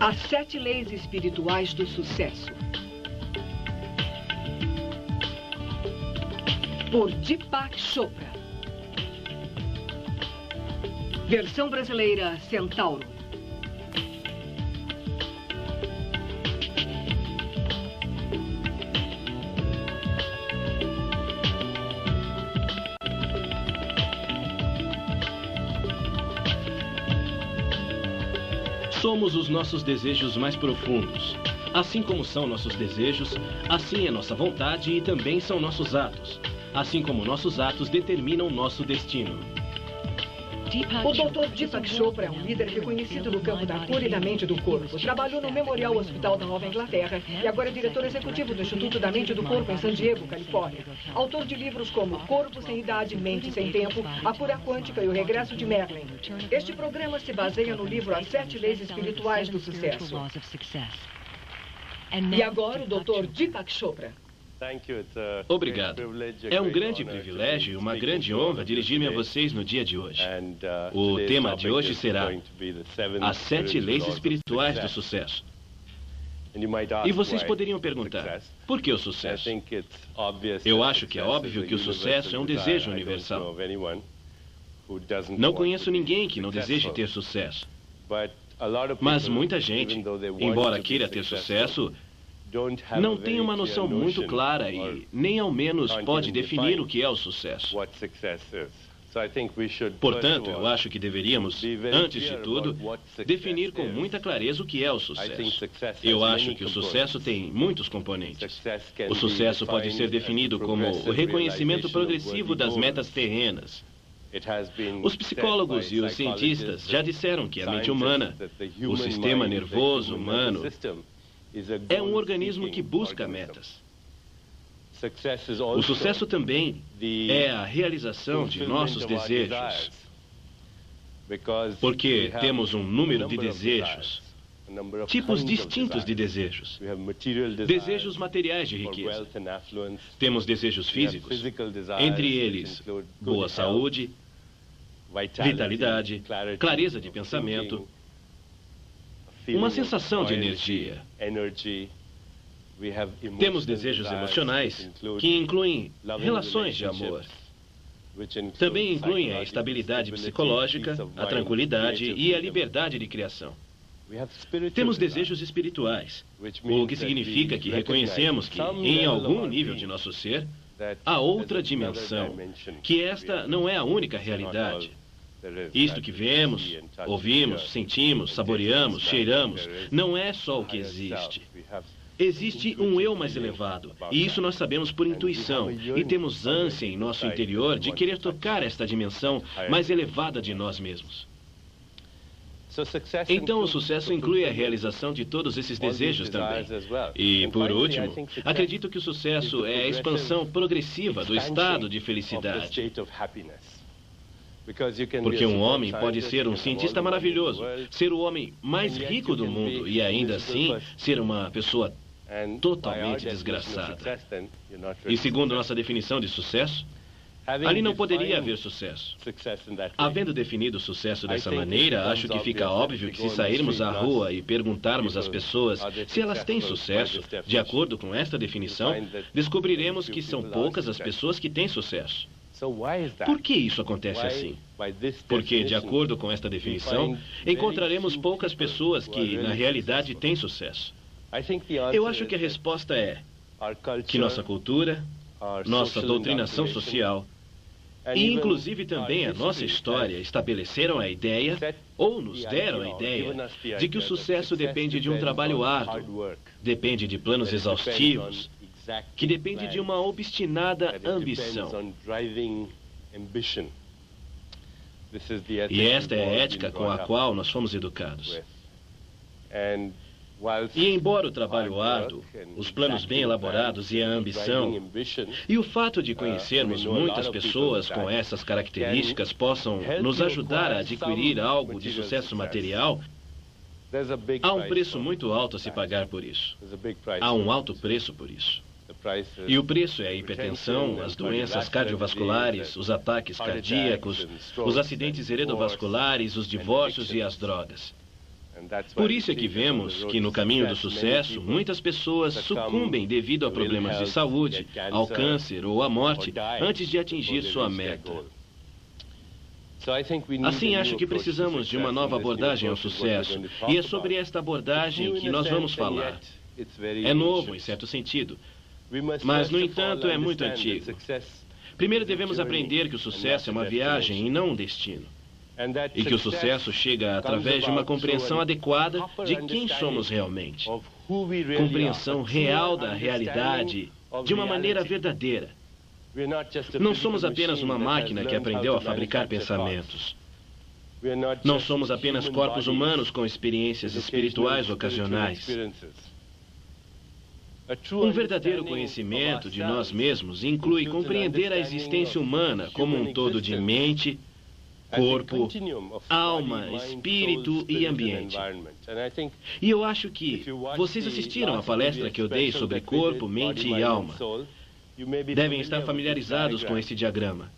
As 7 leis espirituais do sucesso. Por Deepak Chopra. Versão brasileira Centauro. Somos os nossos desejos mais profundos. Assim como são nossos desejos, assim é nossa vontade e também são nossos atos. Assim como nossos atos determinam nosso destino. O Dr. Deepak Chopra é um líder reconhecido no campo da cura e da mente do corpo. Trabalhou no Memorial Hospital da Nova Inglaterra e agora é diretor executivo do Instituto da Mente e do Corpo em San Diego, Califórnia. Autor de livros como Corpo Sem Idade, Mente Sem Tempo, A Cura Quântica e O Regresso de Merlin. Este programa se baseia no livro As 7 Leis Espirituais do Sucesso. E agora o Dr. Deepak Chopra. Obrigado. É um grande privilégio e uma grande honra dirigir-me a vocês no dia de hoje. O tema de hoje será As 7 Leis Espirituais do Sucesso. E vocês poderiam perguntar, por que o sucesso? Eu acho que é óbvio que o sucesso é um desejo universal. Não conheço ninguém que não deseje ter sucesso. Mas muita gente, embora queira ter sucesso, não tem uma noção muito clara e nem ao menos pode definir o que é o sucesso. Portanto, eu acho que deveríamos, antes de tudo, definir com muita clareza o que é o sucesso. Eu acho que o sucesso tem muitos componentes. O sucesso pode ser definido como o reconhecimento progressivo das metas terrenas. Os psicólogos e os cientistas já disseram que a mente humana, o sistema nervoso humano, é um organismo que busca metas. O sucesso também é a realização de nossos desejos. Porque temos um número de desejos, tipos distintos de desejos. Desejos materiais de riqueza. Temos desejos físicos, entre eles boa saúde, vitalidade, clareza de pensamento, uma sensação de energia. Temos desejos emocionais, que incluem relações de amor. Também incluem a estabilidade psicológica, a tranquilidade e a liberdade de criação. Temos desejos espirituais, o que significa que reconhecemos que, em algum nível de nosso ser, há outra dimensão, que esta não é a única realidade. Isto que vemos, ouvimos, sentimos, saboreamos, cheiramos, não é só o que existe. Existe um eu mais elevado, e isso nós sabemos por intuição, e temos ânsia em nosso interior de querer tocar esta dimensão mais elevada de nós mesmos. Então, o sucesso inclui a realização de todos esses desejos também. E, por último, acredito que o sucesso é a expansão progressiva do estado de felicidade. Porque um homem pode ser um cientista maravilhoso, ser o homem mais rico do mundo e ainda assim ser uma pessoa totalmente desgraçada. E segundo nossa definição de sucesso, ali não poderia haver sucesso. Havendo definido o sucesso dessa maneira, acho que fica óbvio que se sairmos à rua e perguntarmos às pessoas se elas têm sucesso, de acordo com esta definição, descobriremos que são poucas as pessoas que têm sucesso. Por que isso acontece assim? Porque, de acordo com esta definição, encontraremos poucas pessoas que, na realidade, têm sucesso. Eu acho que a resposta é que nossa cultura, nossa doutrinação social e, inclusive, também a nossa história estabeleceram a ideia, ou nos deram a ideia, de que o sucesso depende de um trabalho árduo, depende de planos exaustivos, que depende de uma obstinada ambição. E esta é a ética com a qual nós fomos educados. E embora o trabalho árduo, os planos bem elaborados e a ambição, e o fato de conhecermos muitas pessoas com essas características possam nos ajudar a adquirir algo de sucesso material, há um preço muito alto a se pagar por isso. Há um alto preço por isso. E o preço é a hipertensão, as doenças cardiovasculares, os ataques cardíacos, os acidentes heredovasculares, os divórcios e as drogas. Por isso é que vemos que no caminho do sucesso, muitas pessoas sucumbem devido a problemas de saúde, ao câncer ou à morte, antes de atingir sua meta. Assim, acho que precisamos de uma nova abordagem ao sucesso, e é sobre esta abordagem que nós vamos falar. É novo, em certo sentido, mas, no entanto, é muito antigo. Primeiro devemos aprender que o sucesso é uma viagem e não um destino. E que o sucesso chega através de uma compreensão adequada de quem somos realmente. Compreensão real da realidade, de uma maneira verdadeira. Não somos apenas uma máquina que aprendeu a fabricar pensamentos. Não somos apenas corpos humanos com experiências espirituais ocasionais. Um verdadeiro conhecimento de nós mesmos inclui compreender a existência humana como um todo de mente, corpo, alma, espírito e ambiente. E eu acho que vocês assistiram à palestra que eu dei sobre corpo, mente e alma. Devem estar familiarizados com esse diagrama.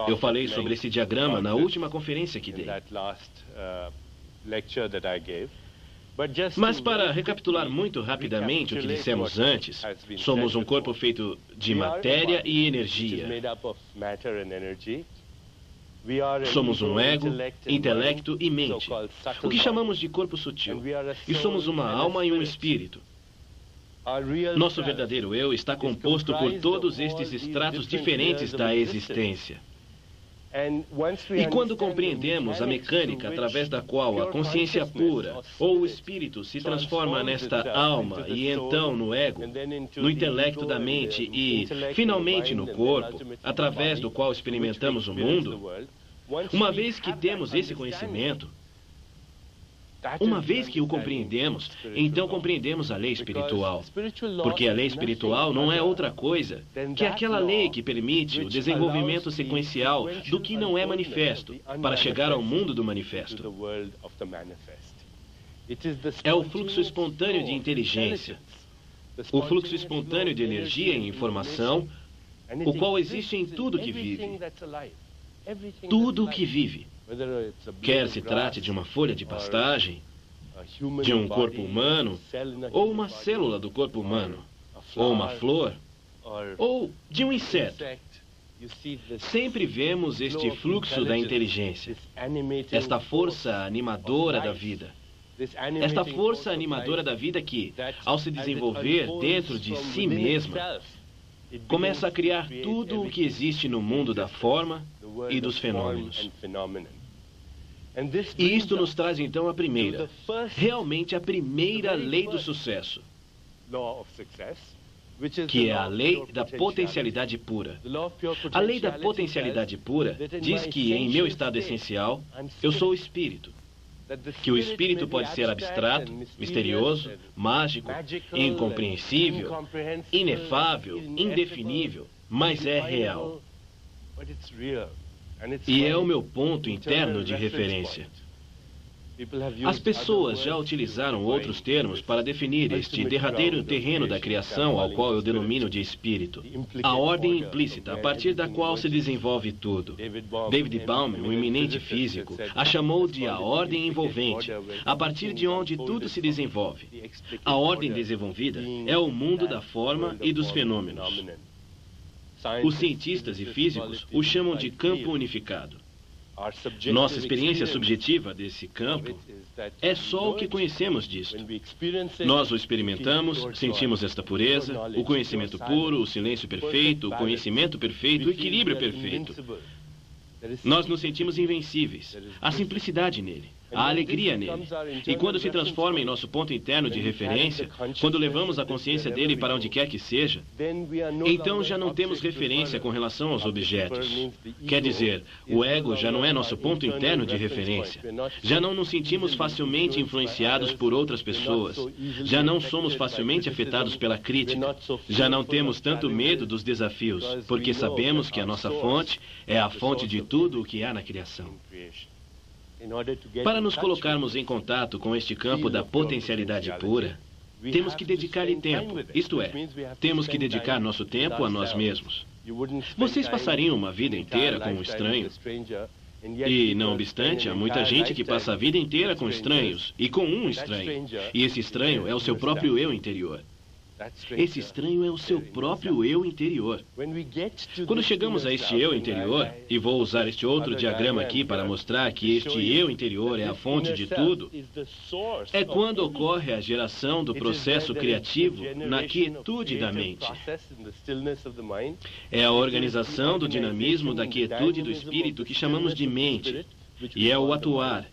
Eu falei sobre esse diagrama na última conferência que dei. Mas para recapitular muito rapidamente o que dissemos antes, somos um corpo feito de matéria e energia. Somos um ego, intelecto e mente, o que chamamos de corpo sutil. E somos uma alma e um espírito. Nosso verdadeiro eu está composto por todos estes estratos diferentes da existência. E quando compreendemos a mecânica através da qual a consciência pura ou o espírito se transforma nesta alma e então no ego, no intelecto da mente e, finalmente, no corpo, através do qual experimentamos o mundo, uma vez que temos esse conhecimento, uma vez que o compreendemos, então compreendemos a lei espiritual. Porque a lei espiritual não é outra coisa que aquela lei que permite o desenvolvimento sequencial do que não é manifesto, para chegar ao mundo do manifesto. É o fluxo espontâneo de inteligência, o fluxo espontâneo de energia e informação, o qual existe em tudo que vive. Tudo o que vive. Quer se trate de uma folha de pastagem, de um corpo humano, ou uma célula do corpo humano, ou uma flor, ou de um inseto. Sempre vemos este fluxo da inteligência, esta força animadora da vida. Esta força animadora da vida que, ao se desenvolver dentro de si mesma, começa a criar tudo o que existe no mundo da forma e dos fenômenos. E isto nos traz então a primeira, realmente a primeira lei do sucesso, que é a lei da potencialidade pura. A lei da potencialidade pura diz que, em meu estado essencial, eu sou o espírito. Que o espírito pode ser abstrato, misterioso, mágico, incompreensível, inefável, indefinível, mas é real. E é o meu ponto interno de referência. As pessoas já utilizaram outros termos para definir este derradeiro terreno da criação ao qual eu denomino de espírito. A ordem implícita, a partir da qual se desenvolve tudo. David Baum, um eminente físico, a chamou de a ordem envolvente, a partir de onde tudo se desenvolve. A ordem desenvolvida é o mundo da forma e dos fenômenos. Os cientistas e físicos o chamam de campo unificado. Nossa experiência subjetiva desse campo é só o que conhecemos disto. Nós o experimentamos, sentimos esta pureza, o conhecimento puro, o silêncio perfeito, o conhecimento perfeito, o equilíbrio perfeito. Nós nos sentimos invencíveis. Há simplicidade nele. Há alegria nele. E quando se transforma em nosso ponto interno de referência, quando levamos a consciência dele para onde quer que seja, então já não temos referência com relação aos objetos. Quer dizer, o ego já não é nosso ponto interno de referência. Já não nos sentimos facilmente influenciados por outras pessoas. Já não somos facilmente afetados pela crítica. Já não temos tanto medo dos desafios, porque sabemos que a nossa fonte é a fonte de tudo o que há na criação. Para nos colocarmos em contato com este campo da potencialidade pura, temos que dedicar-lhe tempo, isto é, temos que dedicar nosso tempo a nós mesmos. Vocês passariam uma vida inteira com um estranho E, não obstante, há muita gente que passa a vida inteira com estranhos, e com um estranho. E esse estranho é o seu próprio eu interior. Esse estranho é o seu próprio eu interior. Quando chegamos a este eu interior, e vou usar este outro diagrama aqui para mostrar que este eu interior é a fonte de tudo, é quando ocorre a geração do processo criativo na quietude da mente. É a organização do dinamismo da quietude do espírito que chamamos de mente, e é o atuar.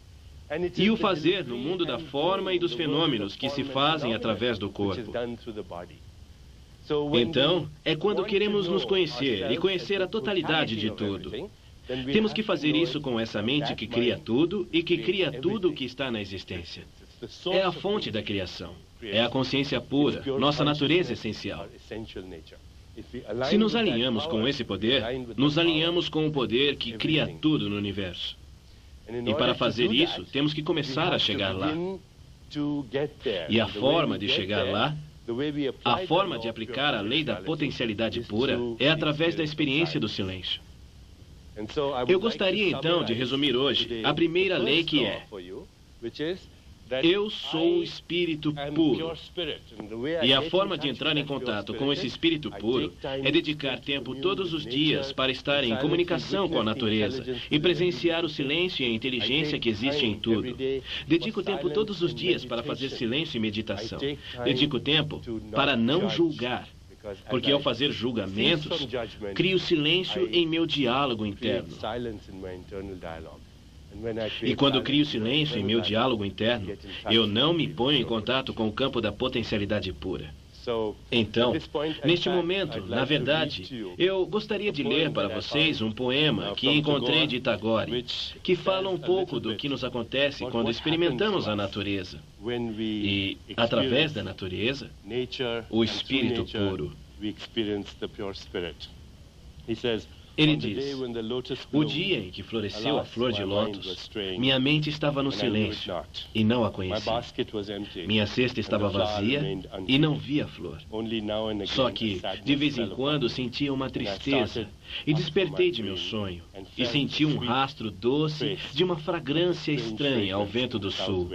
E o fazer no mundo da forma e dos fenômenos que se fazem através do corpo. Então, é quando queremos nos conhecer e conhecer a totalidade de tudo. Temos que fazer isso com essa mente que cria tudo e que cria tudo o que está na existência. É a fonte da criação. É a consciência pura, nossa natureza essencial. Se nos alinhamos com esse poder, nos alinhamos com o poder que cria tudo no universo. E para fazer isso, temos que começar a chegar lá. E a forma de chegar lá, a forma de aplicar a lei da potencialidade pura é através da experiência do silêncio. Eu gostaria então de resumir hoje a primeira lei que é: eu sou o espírito puro. E a forma de entrar em contato com esse espírito puro é dedicar tempo todos os dias para estar em comunicação com a natureza e presenciar o silêncio e a inteligência que existe em tudo. Dedico tempo todos os dias para fazer silêncio e meditação. Dedico tempo para não julgar, porque ao fazer julgamentos, crio silêncio em meu diálogo interno. E quando crio silêncio em meu diálogo interno, eu não me ponho em contato com o campo da potencialidade pura. Então, neste momento, na verdade, eu gostaria de ler para vocês um poema que encontrei de Tagore, que fala um pouco do que nos acontece quando experimentamos a natureza. E, através da natureza, o espírito puro. Ele diz: o dia em que floresceu a flor de lótus, minha mente estava no silêncio e não a conheci. Minha cesta estava vazia e não via a flor. Só que, de vez em quando, sentia uma tristeza e despertei de meu sonho e senti um rastro doce de uma fragrância estranha ao vento do sul.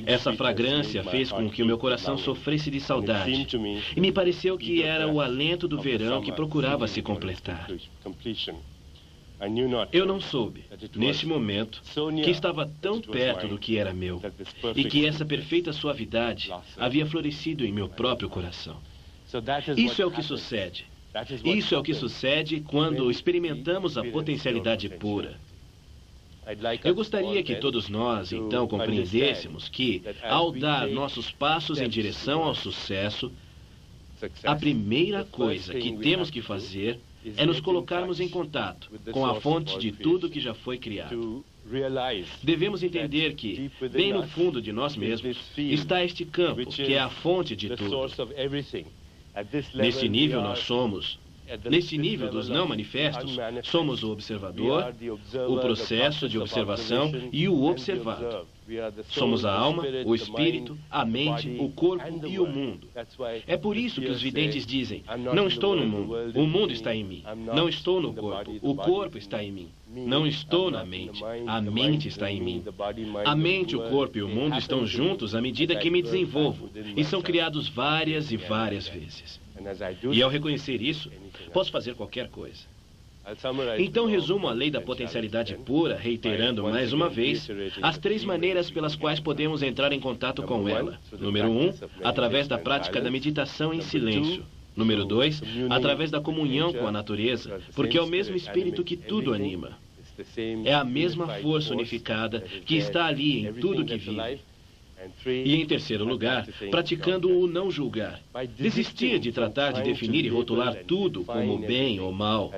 Essa fragrância fez com que o meu coração sofresse de saudade, e me pareceu que era o alento do verão que procurava se completar. Eu não soube, neste momento, que estava tão perto do que era meu, e que essa perfeita suavidade havia florescido em meu próprio coração. Isso é o que sucede. Isso é o que sucede quando experimentamos a potencialidade pura. Eu gostaria que todos nós, então, compreendêssemos que, ao dar nossos passos em direção ao sucesso, a primeira coisa que temos que fazer é nos colocarmos em contato com a fonte de tudo que já foi criado. Devemos entender que, bem no fundo de nós mesmos, está este campo, que é a fonte de tudo. Neste nível nós somos... Neste nível dos não manifestos, somos o observador, o processo de observação e o observado. Somos a alma, o espírito, a mente, o corpo e o mundo. É por isso que os videntes dizem: não estou no mundo, o mundo está em mim. Não estou no corpo, o corpo está em mim. Não estou na mente, a mente está em mim. A mente, o corpo e o mundo estão juntos à medida que me desenvolvo e são criados várias e várias vezes. E ao reconhecer isso, posso fazer qualquer coisa. Então resumo a lei da potencialidade pura, reiterando mais uma vez as 3 maneiras pelas quais podemos entrar em contato com ela. Número 1, através da prática da meditação em silêncio. Número 2, através da comunhão com a natureza, porque é o mesmo espírito que tudo anima. É a mesma força unificada que está ali em tudo que vive. E, em terceiro lugar, praticando o não julgar. Desistir de tratar de definir e rotular tudo como bem ou mal,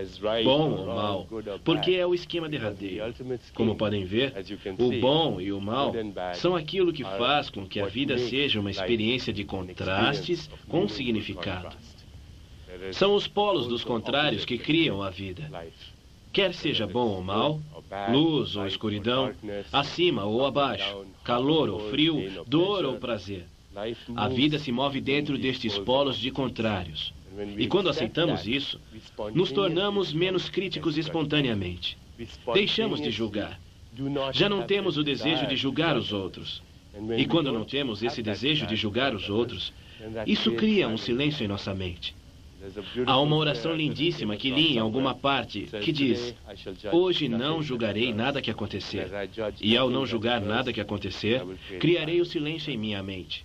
bom ou mal, porque é o esquema derradeiro. Como podem ver, o bom e o mal são aquilo que faz com que a vida seja uma experiência de contrastes com significado. São os polos dos contrários que criam a vida. Quer seja bom ou mal, luz ou escuridão, acima ou abaixo, calor ou frio, dor ou prazer. A vida se move dentro destes polos de contrários. E quando aceitamos isso, nos tornamos menos críticos espontaneamente. Deixamos de julgar. Já não temos o desejo de julgar os outros. E quando não temos esse desejo de julgar os outros, isso cria um silêncio em nossa mente. Há uma oração lindíssima que li em alguma parte que diz: hoje não julgarei nada que acontecer. E ao não julgar nada que acontecer, criarei o silêncio em minha mente.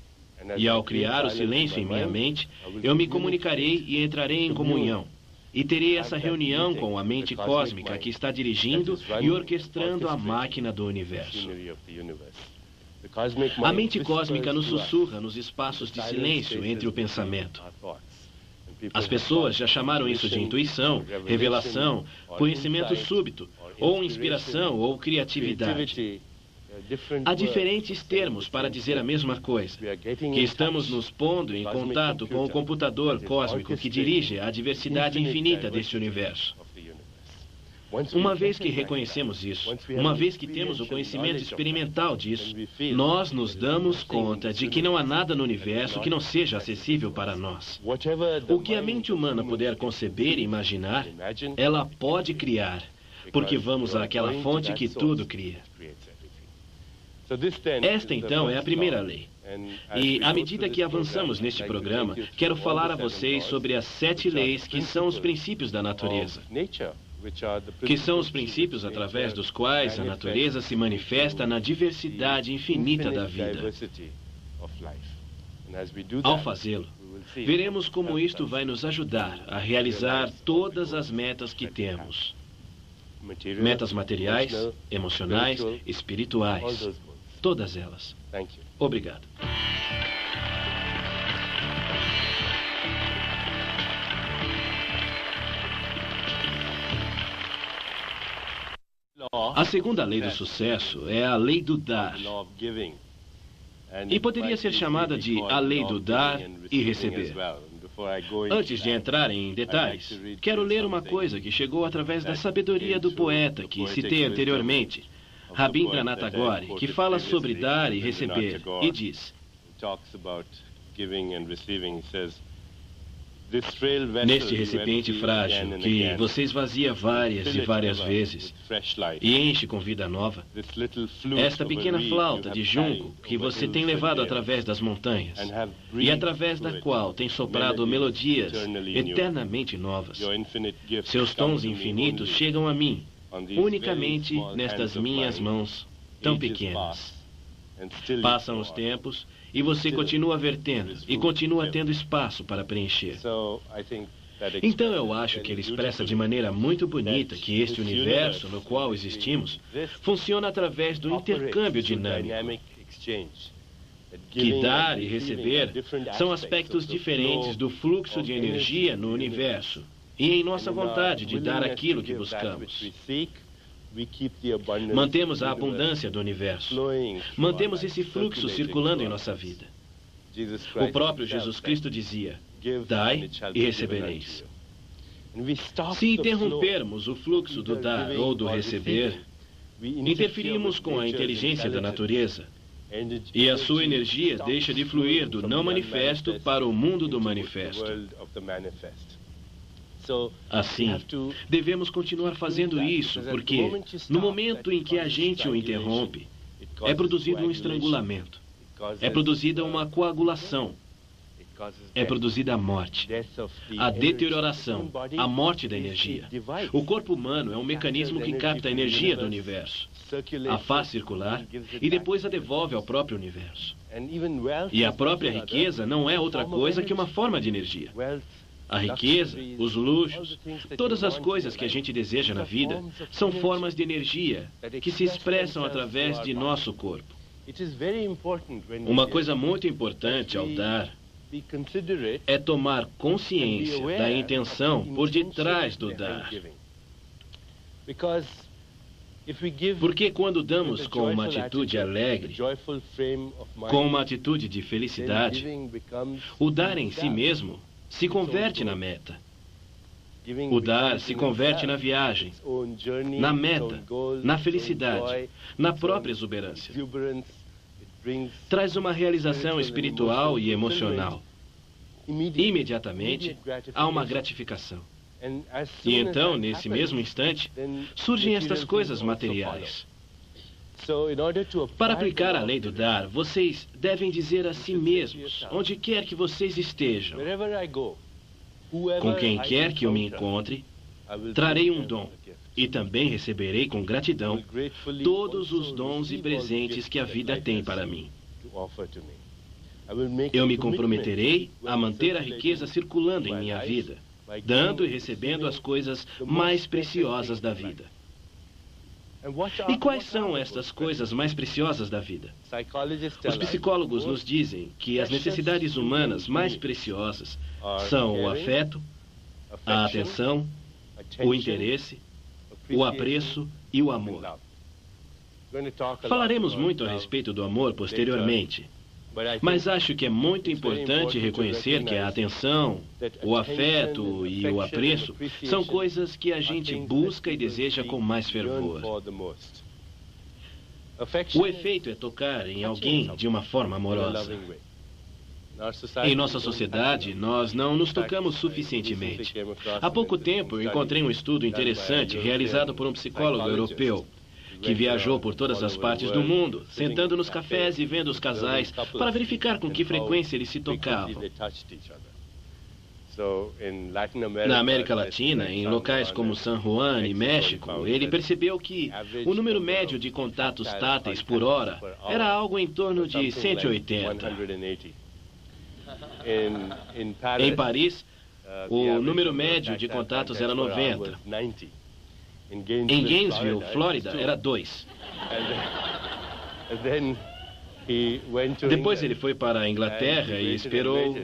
E ao criar o silêncio em minha mente, eu me comunicarei e entrarei em comunhão. E terei essa reunião com a mente cósmica que está dirigindo e orquestrando a máquina do universo. A mente cósmica nos sussurra nos espaços de silêncio entre o pensamento. As pessoas já chamaram isso de intuição, revelação, conhecimento súbito, ou inspiração, ou criatividade. Há diferentes termos para dizer a mesma coisa, que estamos nos pondo em contato com o computador cósmico que dirige a diversidade infinita deste universo. Uma vez que reconhecemos isso, uma vez que temos o conhecimento experimental disso, nós nos damos conta de que não há nada no universo que não seja acessível para nós. O que a mente humana puder conceber e imaginar, ela pode criar, porque vamos àquela fonte que tudo cria. Esta, então, é a primeira lei. E, à medida que avançamos neste programa, quero falar a vocês sobre as 7 leis que são os princípios da natureza, que são os princípios através dos quais a natureza se manifesta na diversidade infinita da vida. Ao fazê-lo, veremos como isto vai nos ajudar a realizar todas as metas que temos. Metas materiais, emocionais, espirituais. Todas elas. Obrigado. A segunda lei do sucesso é a lei do dar. E poderia ser chamada de a lei do dar e receber. Antes de entrar em detalhes, quero ler uma coisa que chegou através da sabedoria do poeta que citei anteriormente, Rabindranath Tagore, que fala sobre dar e receber, e diz: neste recipiente frágil, que você esvazia várias e várias vezes e enche com vida nova, esta pequena flauta de junco que você tem levado através das montanhas e através da qual tem soprado melodias eternamente novas, seus tons infinitos chegam a mim, unicamente nestas minhas mãos tão pequenas. Passam os tempos e você continua vertendo e continua tendo espaço para preencher. Então eu acho que ele expressa de maneira muito bonita que este universo no qual existimos funciona através do intercâmbio dinâmico. Que dar e receber são aspectos diferentes do fluxo de energia no universo e em nossa vontade de dar aquilo que buscamos. Mantemos a abundância do universo. Mantemos esse fluxo circulando em nossa vida. O próprio Jesus Cristo dizia: dai e recebereis. Se interrompermos o fluxo do dar ou do receber, interferimos com a inteligência da natureza e a sua energia deixa de fluir do não manifesto para o mundo do manifesto. Assim, devemos continuar fazendo isso, porque no momento em que a gente o interrompe, é produzido um estrangulamento, é produzida uma coagulação, é produzida a morte, a deterioração, a morte da energia. O corpo humano é um mecanismo que capta a energia do universo, a faz circular e depois a devolve ao próprio universo. E a própria riqueza não é outra coisa que uma forma de energia. A riqueza, os luxos, todas as coisas que a gente deseja na vida são formas de energia que se expressam através de nosso corpo. Uma coisa muito importante ao dar é tomar consciência da intenção por detrás do dar. Porque quando damos com uma atitude alegre, com uma atitude de felicidade, o dar em si mesmo se converte na meta. O dar se converte na viagem, na meta, na felicidade, na própria exuberância. Traz uma realização espiritual e emocional. Imediatamente, há uma gratificação. E então, nesse mesmo instante, surgem estas coisas materiais. Para aplicar a lei do dar, vocês devem dizer a si mesmos, onde quer que vocês estejam, com quem quer que eu me encontre, trarei um dom, e também receberei com gratidão todos os dons e presentes que a vida tem para mim. Eu me comprometerei a manter a riqueza circulando em minha vida, dando e recebendo as coisas mais preciosas da vida. E quais são estas coisas mais preciosas da vida? Os psicólogos nos dizem que as necessidades humanas mais preciosas são o afeto, a atenção, o interesse, o apreço e o amor. Falaremos muito a respeito do amor posteriormente, mas acho que é muito importante reconhecer que a atenção, o afeto e o apreço são coisas que a gente busca e deseja com mais fervor. O efeito é tocar em alguém de uma forma amorosa. Em nossa sociedade, nós não nos tocamos suficientemente. Há pouco tempo, eu encontrei um estudo interessante realizado por um psicólogo europeu, que viajou por todas as partes do mundo, sentando nos cafés e vendo os casais para verificar com que frequência eles se tocavam. Na América Latina, em locais como San Juan e México, ele percebeu que o número médio de contatos táteis por hora era algo em torno de 180. Em Paris, o número médio de contatos era 90. Em Gainesville, Flórida, era 2. Depois ele foi para a Inglaterra e esperou.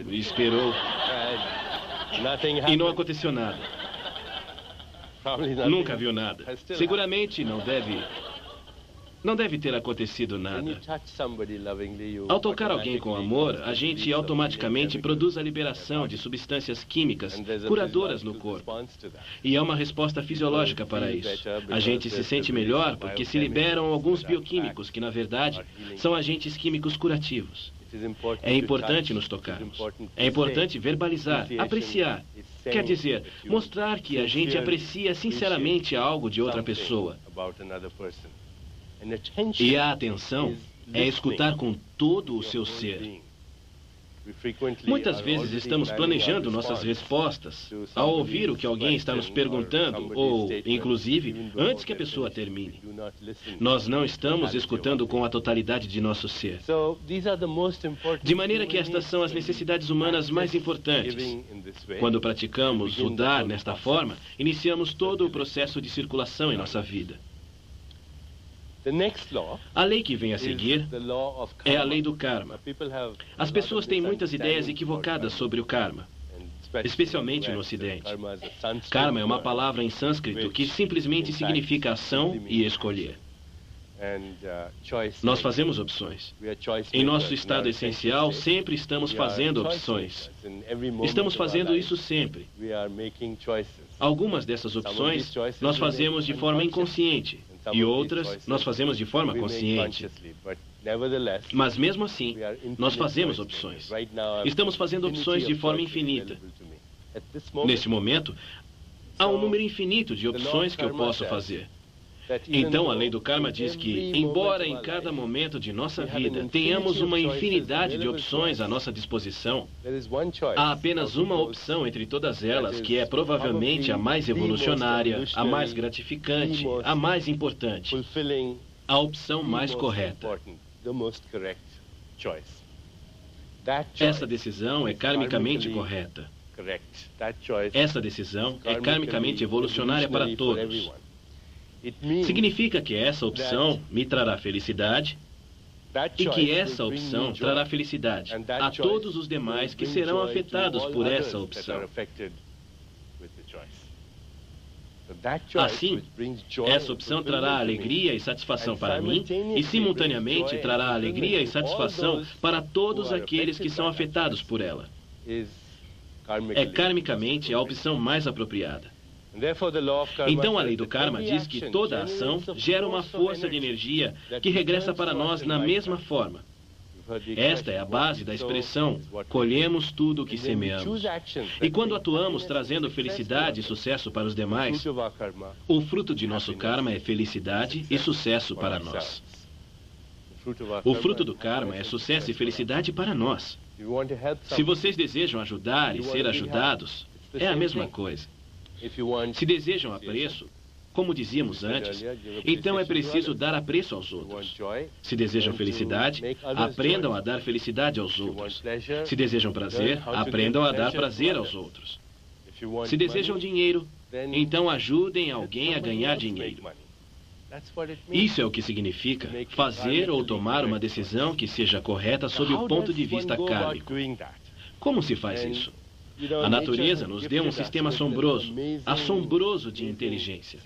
E não aconteceu nada. Nunca viu nada. Seguramente não deve ter acontecido nada. Ao tocar alguém com amor, a gente automaticamente produz a liberação de substâncias químicas curadoras no corpo. E é uma resposta fisiológica para isso. A gente se sente melhor porque se liberam alguns bioquímicos que, na verdade, são agentes químicos curativos. É importante nos tocarmos. É importante verbalizar, apreciar. Quer dizer, mostrar que a gente aprecia sinceramente algo de outra pessoa. E a atenção é escutar com todo o seu ser. Muitas vezes estamos planejando nossas respostas ao ouvir o que alguém está nos perguntando, ou, inclusive, antes que a pessoa termine. Nós não estamos escutando com a totalidade de nosso ser. De maneira que estas são as necessidades humanas mais importantes. Quando praticamos o dar nesta forma, iniciamos todo o processo de circulação em nossa vida. A lei que vem a seguir é a lei do karma. As pessoas têm muitas ideias equivocadas sobre o karma, especialmente no Ocidente. Karma é uma palavra em sânscrito que simplesmente significa ação e escolher. Nós fazemos opções. Em nosso estado essencial, sempre estamos fazendo opções. Estamos fazendo isso sempre. Algumas dessas opções nós fazemos de forma inconsciente. E outras nós fazemos de forma consciente. Mas mesmo assim, nós fazemos opções. Estamos fazendo opções de forma infinita. Neste momento, há um número infinito de opções que eu posso fazer. Então, a lei do karma diz que, embora em cada momento de nossa vida tenhamos uma infinidade de opções à nossa disposição, há apenas uma opção entre todas elas que é provavelmente a mais evolucionária, a mais gratificante, a mais importante, a opção mais correta. Essa decisão é karmicamente correta. Essa decisão é karmicamente evolucionária para todos. Significa que essa opção me trará felicidade e que essa opção trará felicidade a todos os demais que serão afetados por essa opção. Assim, essa opção trará alegria e satisfação para mim e, simultaneamente, trará alegria e satisfação para todos aqueles que são afetados por ela. É karmicamente a opção mais apropriada. Então, a lei do karma diz que toda ação gera uma força de energia que regressa para nós na mesma forma. Esta é a base da expressão, colhemos tudo o que semeamos. E quando atuamos trazendo felicidade e sucesso para os demais, o fruto de nosso karma é felicidade e sucesso para nós. O fruto do karma é sucesso e felicidade para nós. Se vocês desejam ajudar e ser ajudados, é a mesma coisa. Se desejam apreço, como dizíamos antes, então é preciso dar apreço aos outros. Se desejam felicidade, aprendam a dar felicidade aos outros. Se desejam prazer, aprendam a dar prazer aos outros. Se desejam dinheiro, então ajudem alguém a ganhar dinheiro. Isso é o que significa fazer ou tomar uma decisão que seja correta sob o ponto de vista kármico. Como se faz isso? A natureza nos deu um sistema assombroso de inteligência.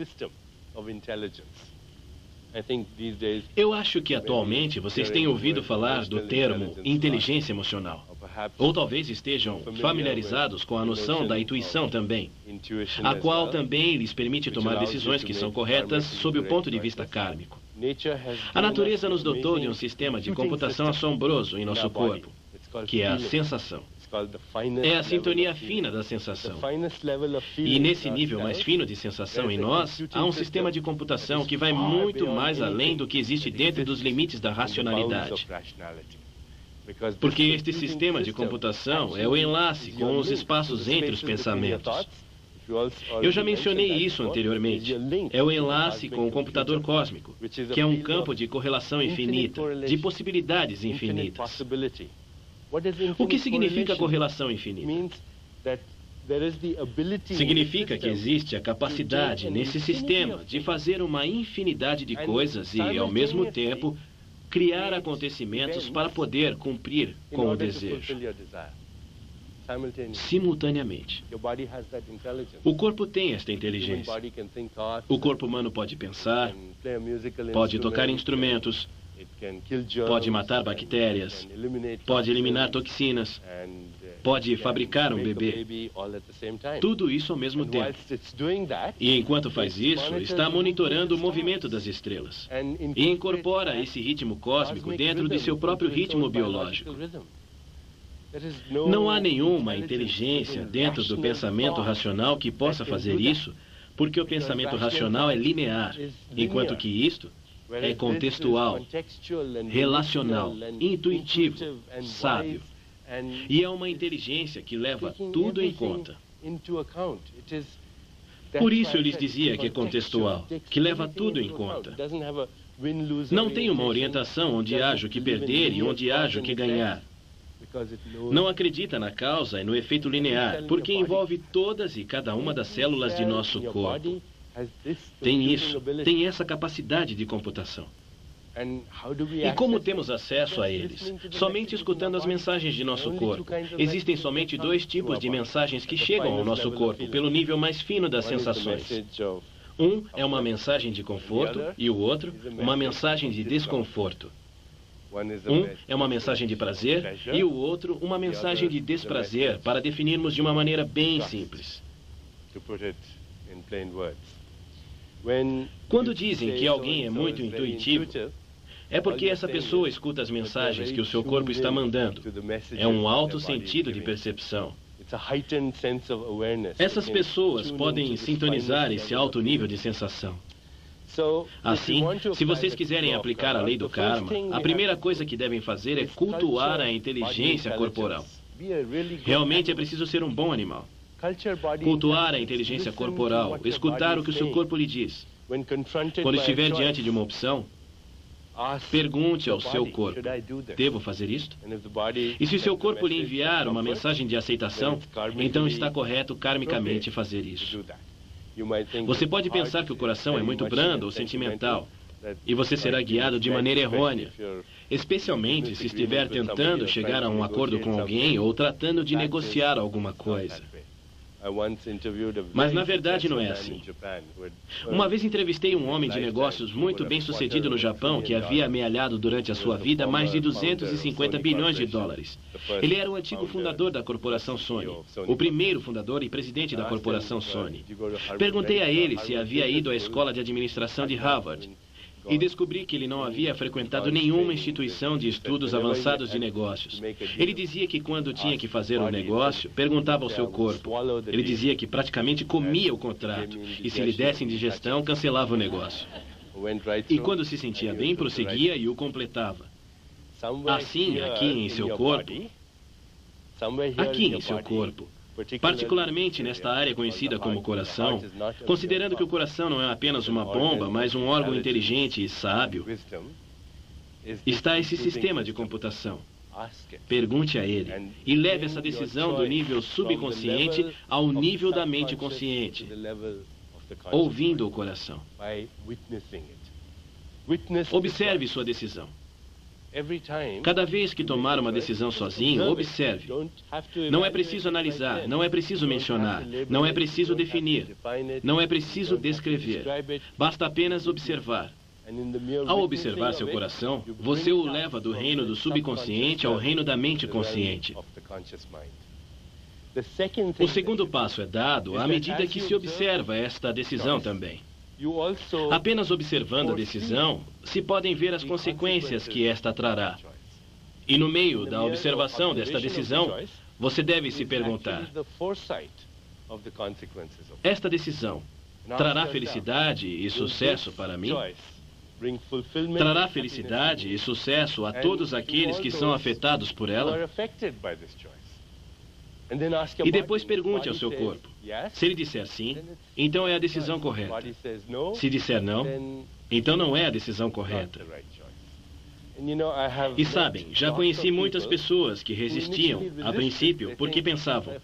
Eu acho que atualmente vocês têm ouvido falar do termo inteligência emocional. Ou talvez estejam familiarizados com a noção da intuição também, a qual também lhes permite tomar decisões que são corretas sob o ponto de vista kármico. A natureza nos dotou de um sistema de computação assombroso em nosso corpo, que é a sensação. É a sintonia fina da sensação. E nesse nível mais fino de sensação em nós, há um sistema de computação que vai muito mais além do que existe dentro dos limites da racionalidade. Porque este sistema de computação é o enlace com os espaços entre os pensamentos. Eu já mencionei isso anteriormente. É o enlace com o computador cósmico, que é um campo de correlação infinita, de possibilidades infinitas. O que significa correlação infinita? Significa que existe a capacidade nesse sistema de fazer uma infinidade de coisas e, ao mesmo tempo, criar acontecimentos para poder cumprir com o desejo. Simultaneamente. O corpo tem esta inteligência. O corpo humano pode pensar, pode tocar instrumentos, pode matar bactérias, pode eliminar toxinas, pode fabricar um bebê. Tudo isso ao mesmo tempo. E enquanto faz isso, está monitorando o movimento das estrelas. E incorpora esse ritmo cósmico dentro de seu próprio ritmo biológico. Não há nenhuma inteligência dentro do pensamento racional que possa fazer isso, porque o pensamento racional é linear, enquanto que isto é contextual, relacional, intuitivo, sábio. E é uma inteligência que leva tudo em conta. Por isso eu lhes dizia que é contextual, que leva tudo em conta. Não tem uma orientação onde haja o que perder e onde haja o que ganhar. Não acredita na causa e no efeito linear, porque envolve todas e cada uma das células de nosso corpo. Tem isso, tem essa capacidade de computação. E como temos acesso a eles? Somente escutando as mensagens de nosso corpo. Existem somente dois tipos de mensagens que chegam ao nosso corpo, pelo nível mais fino das sensações. Um é uma mensagem de conforto e o outro, uma mensagem de desconforto. Um é uma mensagem de prazer e o outro, uma mensagem de desprazer, para definirmos de uma maneira bem simples. Quando dizem que alguém é muito intuitivo, é porque essa pessoa escuta as mensagens que o seu corpo está mandando. É um alto sentido de percepção. Essas pessoas podem sintonizar esse alto nível de sensação. Assim, se vocês quiserem aplicar a lei do karma, a primeira coisa que devem fazer é cultuar a inteligência corporal. Realmente é preciso ser um bom animal. Cultuar a inteligência corporal, escutar o que o seu corpo lhe diz. Quando estiver diante de uma opção, pergunte ao seu corpo, devo fazer isto? E se o seu corpo lhe enviar uma mensagem de aceitação, então está correto karmicamente fazer isso. Você pode pensar que o coração é muito brando ou sentimental, e você será guiado de maneira errônea, especialmente se estiver tentando chegar a um acordo com alguém ou tratando de negociar alguma coisa. Mas na verdade não é assim. Uma vez entrevistei um homem de negócios muito bem sucedido no Japão que havia amealhado durante a sua vida mais de 250 bilhões de dólares. Ele era o antigo fundador da corporação Sony, o primeiro fundador e presidente da corporação Sony. Perguntei a ele se havia ido à escola de administração de Harvard. e descobri que ele não havia frequentado nenhuma instituição de estudos avançados de negócios. Ele dizia que quando tinha que fazer um negócio, perguntava ao seu corpo. Ele dizia que praticamente comia o contrato, e se lhe desse indigestão, cancelava o negócio. E quando se sentia bem, prosseguia e o completava. Assim, aqui em seu corpo, particularmente nesta área conhecida como coração, considerando que o coração não é apenas uma bomba, mas um órgão inteligente e sábio, está esse sistema de computação. Pergunte a ele e leve essa decisão do nível subconsciente ao nível da mente consciente, ouvindo o coração. Observe sua decisão. Cada vez que tomar uma decisão sozinho, observe. Não é preciso analisar, não é preciso mencionar, não é preciso definir, não é preciso descrever. Basta apenas observar. Ao observar seu coração, você o leva do reino do subconsciente ao reino da mente consciente. O segundo passo é dado à medida que se observa esta decisão também. Apenas observando a decisão, se podem ver as consequências que esta trará. E no meio da observação desta decisão, você deve se perguntar: esta decisão trará felicidade e sucesso para mim? Trará felicidade e sucesso a todos aqueles que são afetados por ela? E depois pergunte ao seu corpo. Se ele disser sim, então é a decisão correta. Se disser não, então não é a decisão correta. E sabem, já conheci muitas pessoas que resistiam, a princípio, porque pensavam: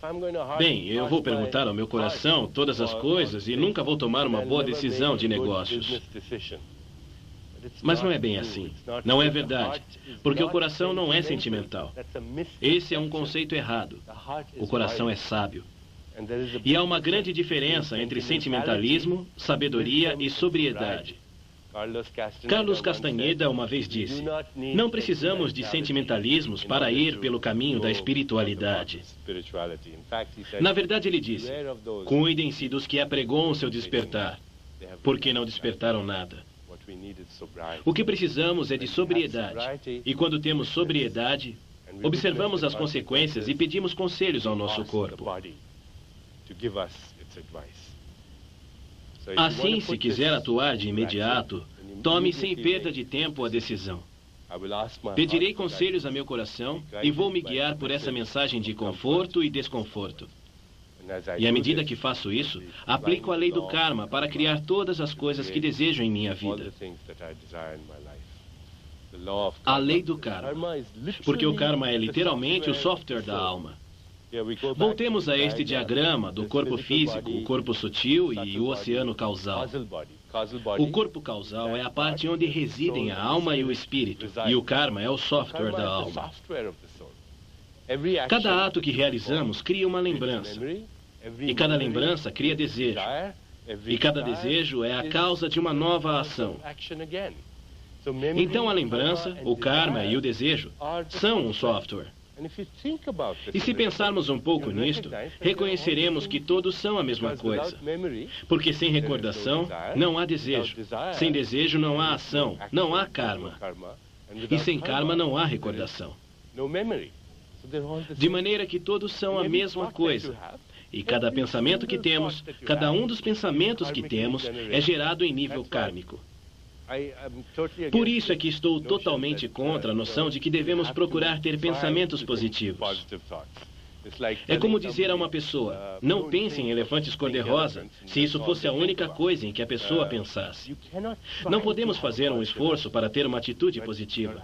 bem, eu vou perguntar ao meu coração todas as coisas e nunca vou tomar uma boa decisão de negócios. Mas não é bem assim. Não é verdade. Porque o coração não é sentimental. Esse é um conceito errado. O coração é sábio. E há uma grande diferença entre sentimentalismo, sabedoria e sobriedade. Carlos Castaneda uma vez disse: não precisamos de sentimentalismos para ir pelo caminho da espiritualidade. Na verdade, ele disse: cuidem-se dos que apregoam seu despertar, porque não despertaram nada. O que precisamos é de sobriedade. E quando temos sobriedade, observamos as consequências e pedimos conselhos ao nosso corpo. Assim, se quiser atuar de imediato, tome sem perda de tempo a decisão. Pedirei conselhos a meu coração e vou me guiar por essa mensagem de conforto e desconforto. E à medida que faço isso, aplico a lei do karma para criar todas as coisas que desejo em minha vida. A lei do karma. Porque o karma é literalmente o software da alma. Voltemos a este diagrama do corpo físico, o corpo sutil e o oceano causal. O corpo causal é a parte onde residem a alma e o espírito, e o karma é o software da alma. Cada ato que realizamos cria uma lembrança, e cada lembrança cria desejo, e cada desejo é a causa de uma nova ação. Então a lembrança, o karma e o desejo são um software. E se pensarmos um pouco nisto, reconheceremos que todos são a mesma coisa. Porque sem recordação, não há desejo. Sem desejo, não há ação, não há karma. E sem karma, não há recordação. De maneira que todos são a mesma coisa. E cada pensamento que temos, cada um dos pensamentos que temos, é gerado em nível kármico. Por isso é que estou totalmente contra a noção de que devemos procurar ter pensamentos positivos. É como dizer a uma pessoa: não pense em elefantes cor-de-rosa, se isso fosse a única coisa em que a pessoa pensasse. Não podemos fazer um esforço para ter uma atitude positiva.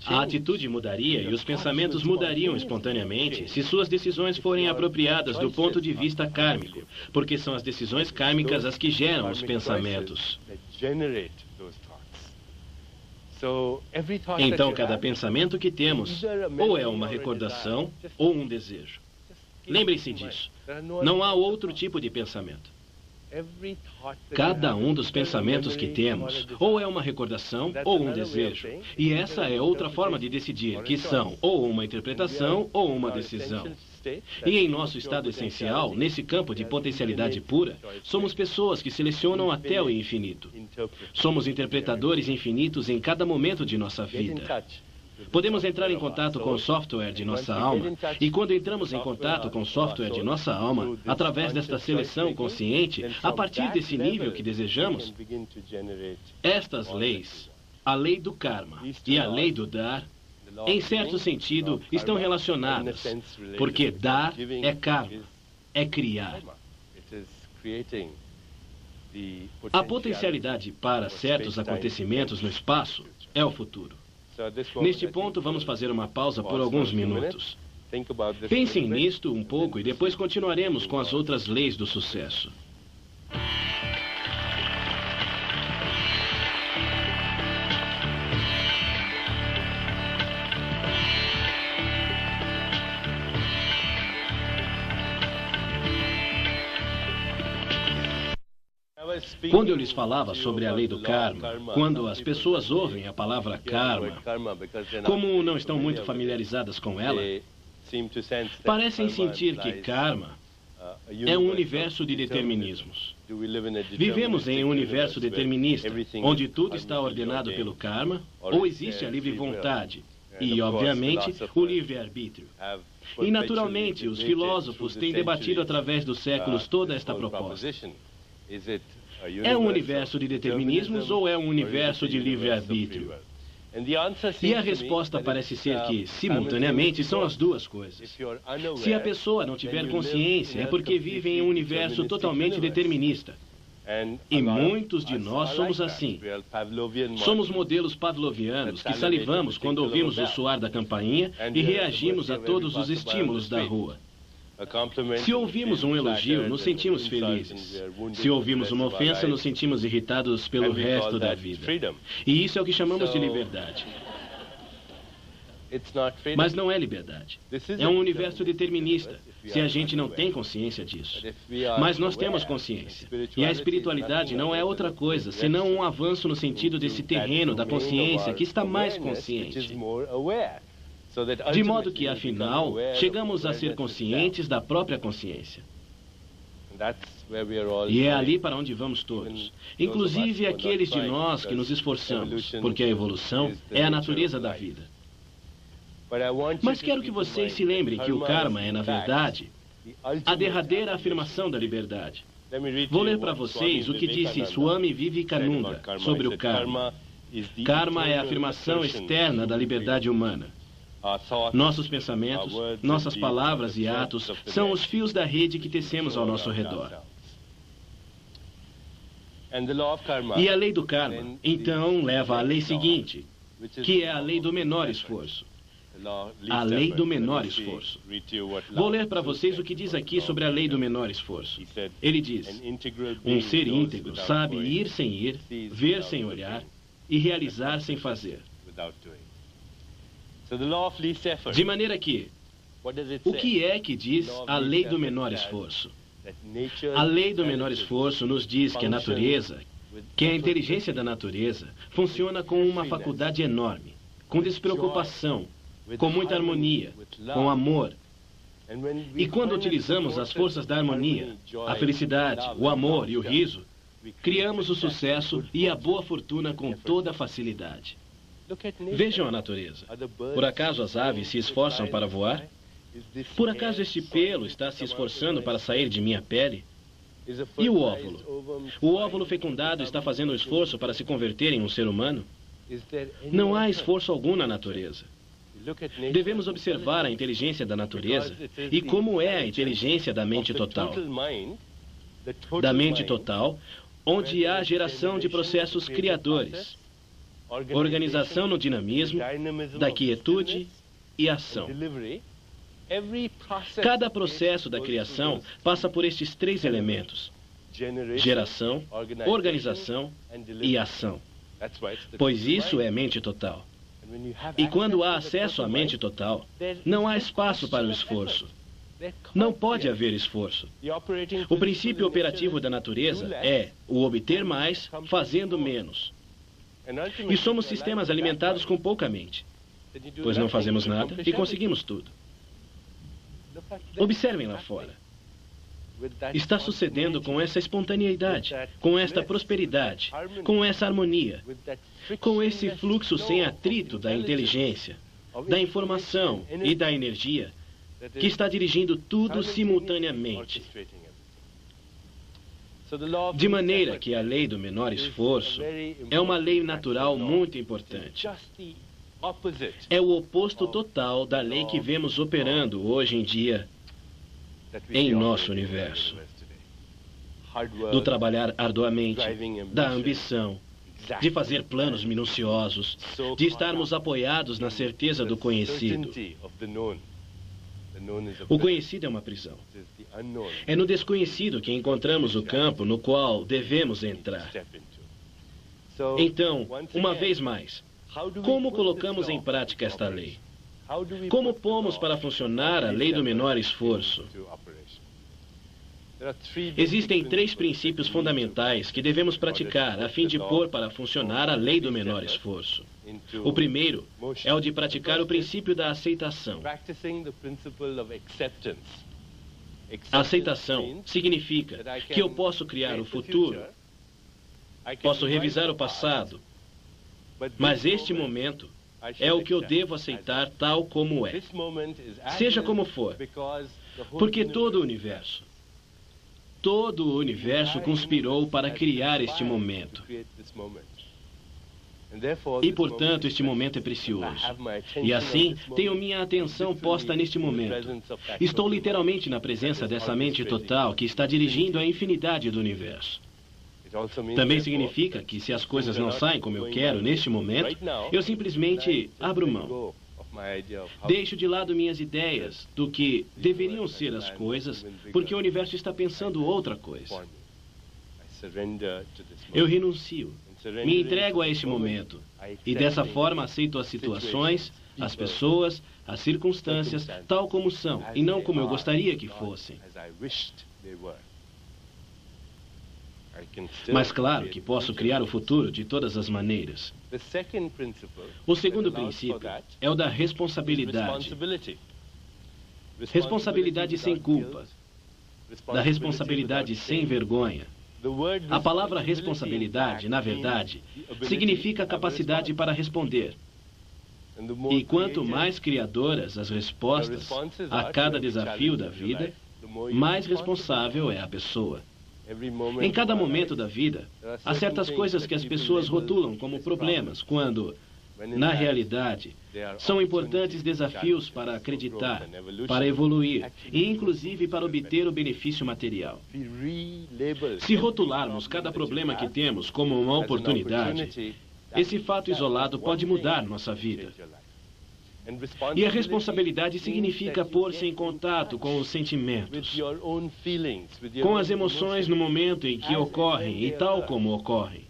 A atitude mudaria e os pensamentos mudariam espontaneamente se suas decisões forem apropriadas do ponto de vista kármico, porque são as decisões kármicas as que geram os pensamentos. Então, cada pensamento que temos, ou é uma recordação, ou um desejo. Lembrem-se disso. Não há outro tipo de pensamento. Cada um dos pensamentos que temos, ou é uma recordação, ou um desejo. E essa é outra forma de decidir, que são ou uma interpretação, ou uma decisão. E em nosso estado essencial, nesse campo de potencialidade pura, somos pessoas que selecionam até o infinito. Somos interpretadores infinitos em cada momento de nossa vida. Podemos entrar em contato com o software de nossa alma, e quando entramos em contato com o software de nossa alma, através desta seleção consciente, a partir desse nível que desejamos, estas leis, a lei do karma e a lei do dar, em certo sentido, estão relacionadas, porque dar é karma, é criar. A potencialidade para certos acontecimentos no espaço é o futuro. Neste ponto, vamos fazer uma pausa por alguns minutos. Pensem nisto um pouco e depois continuaremos com as outras leis do sucesso. Quando eu lhes falava sobre a lei do karma, quando as pessoas ouvem a palavra karma, como não estão muito familiarizadas com ela, parecem sentir que karma é um universo de determinismos. Vivemos em um universo determinista, onde tudo está ordenado pelo karma, ou existe a livre vontade e, obviamente, o livre-arbítrio. E, naturalmente, os filósofos têm debatido através dos séculos toda esta proposta. É um universo de determinismos ou é um universo de livre-arbítrio? E a resposta parece ser que, simultaneamente, são as duas coisas. Se a pessoa não tiver consciência, é porque vive em um universo totalmente determinista. E muitos de nós somos assim. Somos modelos pavlovianos que salivamos quando ouvimos o soar da campainha e reagimos a todos os estímulos da rua. Se ouvimos um elogio, nos sentimos felizes. Se ouvimos uma ofensa, nos sentimos irritados pelo resto da vida. E isso é o que chamamos de liberdade. Mas não é liberdade. É um universo determinista, se a gente não tem consciência disso. Mas nós temos consciência. E a espiritualidade não é outra coisa, senão um avanço no sentido desse terreno da consciência que está mais consciente. De modo que, afinal, chegamos a ser conscientes da própria consciência. E é ali para onde vamos todos, inclusive aqueles de nós que nos esforçamos, porque a evolução é a natureza da vida. Mas quero que vocês se lembrem que o karma é, na verdade, a derradeira afirmação da liberdade. Vou ler para vocês o que disse Swami Vivekananda sobre o karma. Karma é a afirmação externa da liberdade humana. Nossos pensamentos, nossas palavras e atos são os fios da rede que tecemos ao nosso redor. E a lei do karma, então, leva à lei seguinte, que é a lei do menor esforço. A lei do menor esforço. Vou ler para vocês o que diz aqui sobre a lei do menor esforço. Ele diz: um ser íntegro sabe ir sem ir, ver sem olhar e realizar sem fazer. De maneira que, o que é que diz a lei do menor esforço? A lei do menor esforço nos diz que a natureza, que a inteligência da natureza, funciona com uma faculdade enorme, com despreocupação, com muita harmonia, com amor. E quando utilizamos as forças da harmonia, a felicidade, o amor e o riso, criamos o sucesso e a boa fortuna com toda facilidade. Vejam a natureza. Por acaso as aves se esforçam para voar? Por acaso este pelo está se esforçando para sair de minha pele? E o óvulo? O óvulo fecundado está fazendo um esforço para se converter em um ser humano? Não há esforço algum na natureza. Devemos observar a inteligência da natureza e como é a inteligência da mente total. Da mente total, onde há geração de processos criadores, organização no dinamismo, da quietude e ação. Cada processo da criação passa por estes três elementos: geração, organização e ação. Pois isso é mente total. E quando há acesso à mente total, não há espaço para o esforço. Não pode haver esforço. O princípio operativo da natureza é o obter mais fazendo menos. E somos sistemas alimentados com pouca mente, pois não fazemos nada e conseguimos tudo. Observem lá fora. Está sucedendo com essa espontaneidade, com esta prosperidade, com essa harmonia, com esse fluxo sem atrito da inteligência, da informação e da energia, que está dirigindo tudo simultaneamente. De maneira que a lei do menor esforço é uma lei natural muito importante. É o oposto total da lei que vemos operando hoje em dia em nosso universo. Do trabalhar arduamente, da ambição, de fazer planos minuciosos, de estarmos apoiados na certeza do conhecido. O conhecido é uma prisão. É no desconhecido que encontramos o campo no qual devemos entrar. Então, uma vez mais, como colocamos em prática esta lei? Como pomos para funcionar a lei do menor esforço? Existem 3 princípios fundamentais que devemos praticar a fim de pôr para funcionar a lei do menor esforço. O primeiro é o de praticar o princípio da aceitação. A aceitação significa que eu posso criar o futuro, posso revisar o passado, mas este momento é o que eu devo aceitar tal como é, seja como for, porque todo o universo conspirou para criar este momento. E, portanto, este momento é precioso. E assim, tenho minha atenção posta neste momento. Estou literalmente na presença dessa mente total que está dirigindo a infinidade do universo. Também significa que se as coisas não saem como eu quero neste momento, eu simplesmente abro mão. Deixo de lado minhas ideias do que deveriam ser as coisas, porque o universo está pensando outra coisa. Eu renuncio, me entrego a este momento, e dessa forma aceito as situações, as pessoas, as circunstâncias, tal como são, e não como eu gostaria que fossem. Mas claro que posso criar o futuro de todas as maneiras. O segundo princípio é o da responsabilidade. Responsabilidade sem culpa. Da responsabilidade sem vergonha. A palavra responsabilidade, na verdade, significa capacidade para responder. E quanto mais criadoras as respostas a cada desafio da vida, mais responsável é a pessoa. Em cada momento da vida, há certas coisas que as pessoas rotulam como problemas, quando, na realidade, são importantes desafios para acreditar, para evoluir e, inclusive, para obter o benefício material. Se rotularmos cada problema que temos como uma oportunidade, esse fato isolado pode mudar nossa vida. E a responsabilidade significa pôr-se em contato com os sentimentos, com as emoções no momento em que ocorrem e tal como ocorrem.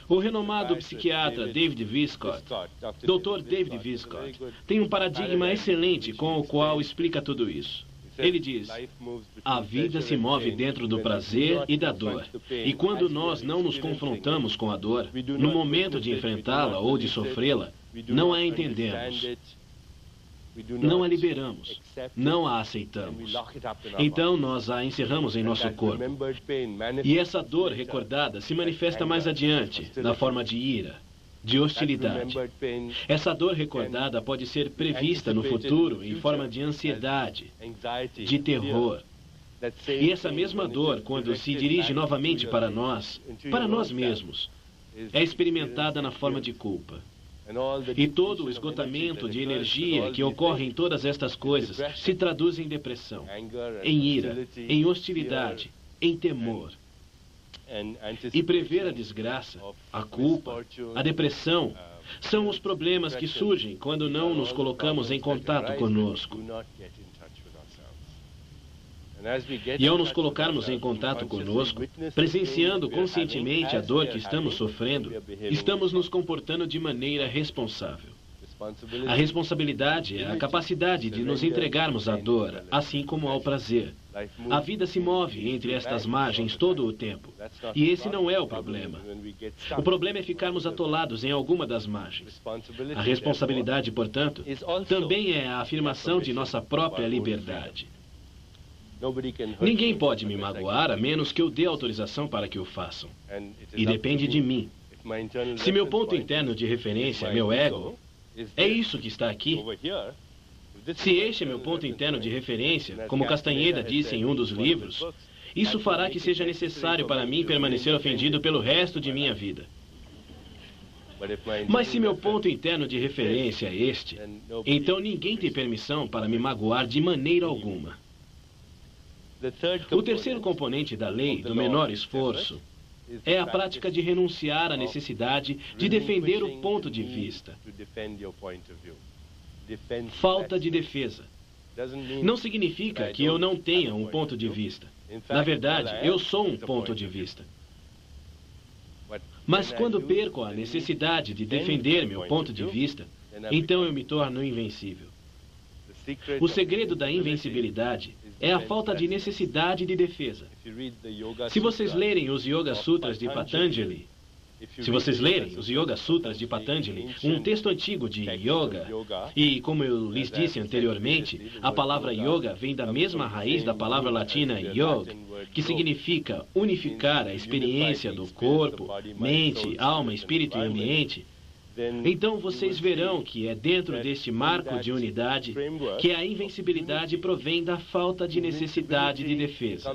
O renomado psiquiatra David Viscott, Dr. David Viscott, tem um paradigma excelente com o qual explica tudo isso. Ele diz: a vida se move dentro do prazer e da dor. E quando nós não nos confrontamos com a dor, no momento de enfrentá-la ou de sofrê-la, não a entendemos, não a liberamos, não a aceitamos. Então nós a encerramos em nosso corpo. E essa dor recordada se manifesta mais adiante, na forma de ira, de hostilidade. Essa dor recordada pode ser prevista no futuro em forma de ansiedade, de terror. E essa mesma dor, quando se dirige novamente para nós mesmos, é experimentada na forma de culpa. E todo o esgotamento de energia que ocorre em todas estas coisas se traduz em depressão, em ira, em hostilidade, em temor. E prever a desgraça, a culpa, a depressão, são os problemas que surgem quando não nos colocamos em contato conosco. E ao nos colocarmos em contato conosco, presenciando conscientemente a dor que estamos sofrendo, estamos nos comportando de maneira responsável. A responsabilidade é a capacidade de nos entregarmos à dor, assim como ao prazer. A vida se move entre estas margens todo o tempo. E esse não é o problema. O problema é ficarmos atolados em alguma das margens. A responsabilidade, portanto, também é a afirmação de nossa própria liberdade. Ninguém pode me magoar a menos que eu dê autorização para que o façam. E depende de mim. Se meu ponto interno de referência é meu ego, é isso que está aqui. Se este é meu ponto interno de referência, como Castanheda disse em um dos livros, isso fará que seja necessário para mim permanecer ofendido pelo resto de minha vida. Mas se meu ponto interno de referência é este, então ninguém tem permissão para me magoar de maneira alguma. O terceiro componente da lei do menor esforço é a prática de renunciar à necessidade de defender o ponto de vista. Falta de defesa. Não significa que eu não tenha um ponto de vista. Na verdade, eu sou um ponto de vista. Mas quando perco a necessidade de defender meu ponto de vista, então eu me torno invencível. O segredo da invencibilidade é a falta de necessidade de defesa. Se vocês lerem os Yoga Sutras de Patanjali, um texto antigo de yoga, e como eu lhes disse anteriormente, a palavra yoga vem da mesma raiz da palavra latina yoga, que significa unificar a experiência do corpo, mente, alma, espírito e ambiente. Então vocês verão que é dentro deste marco de unidade que a invencibilidade provém da falta de necessidade de defesa.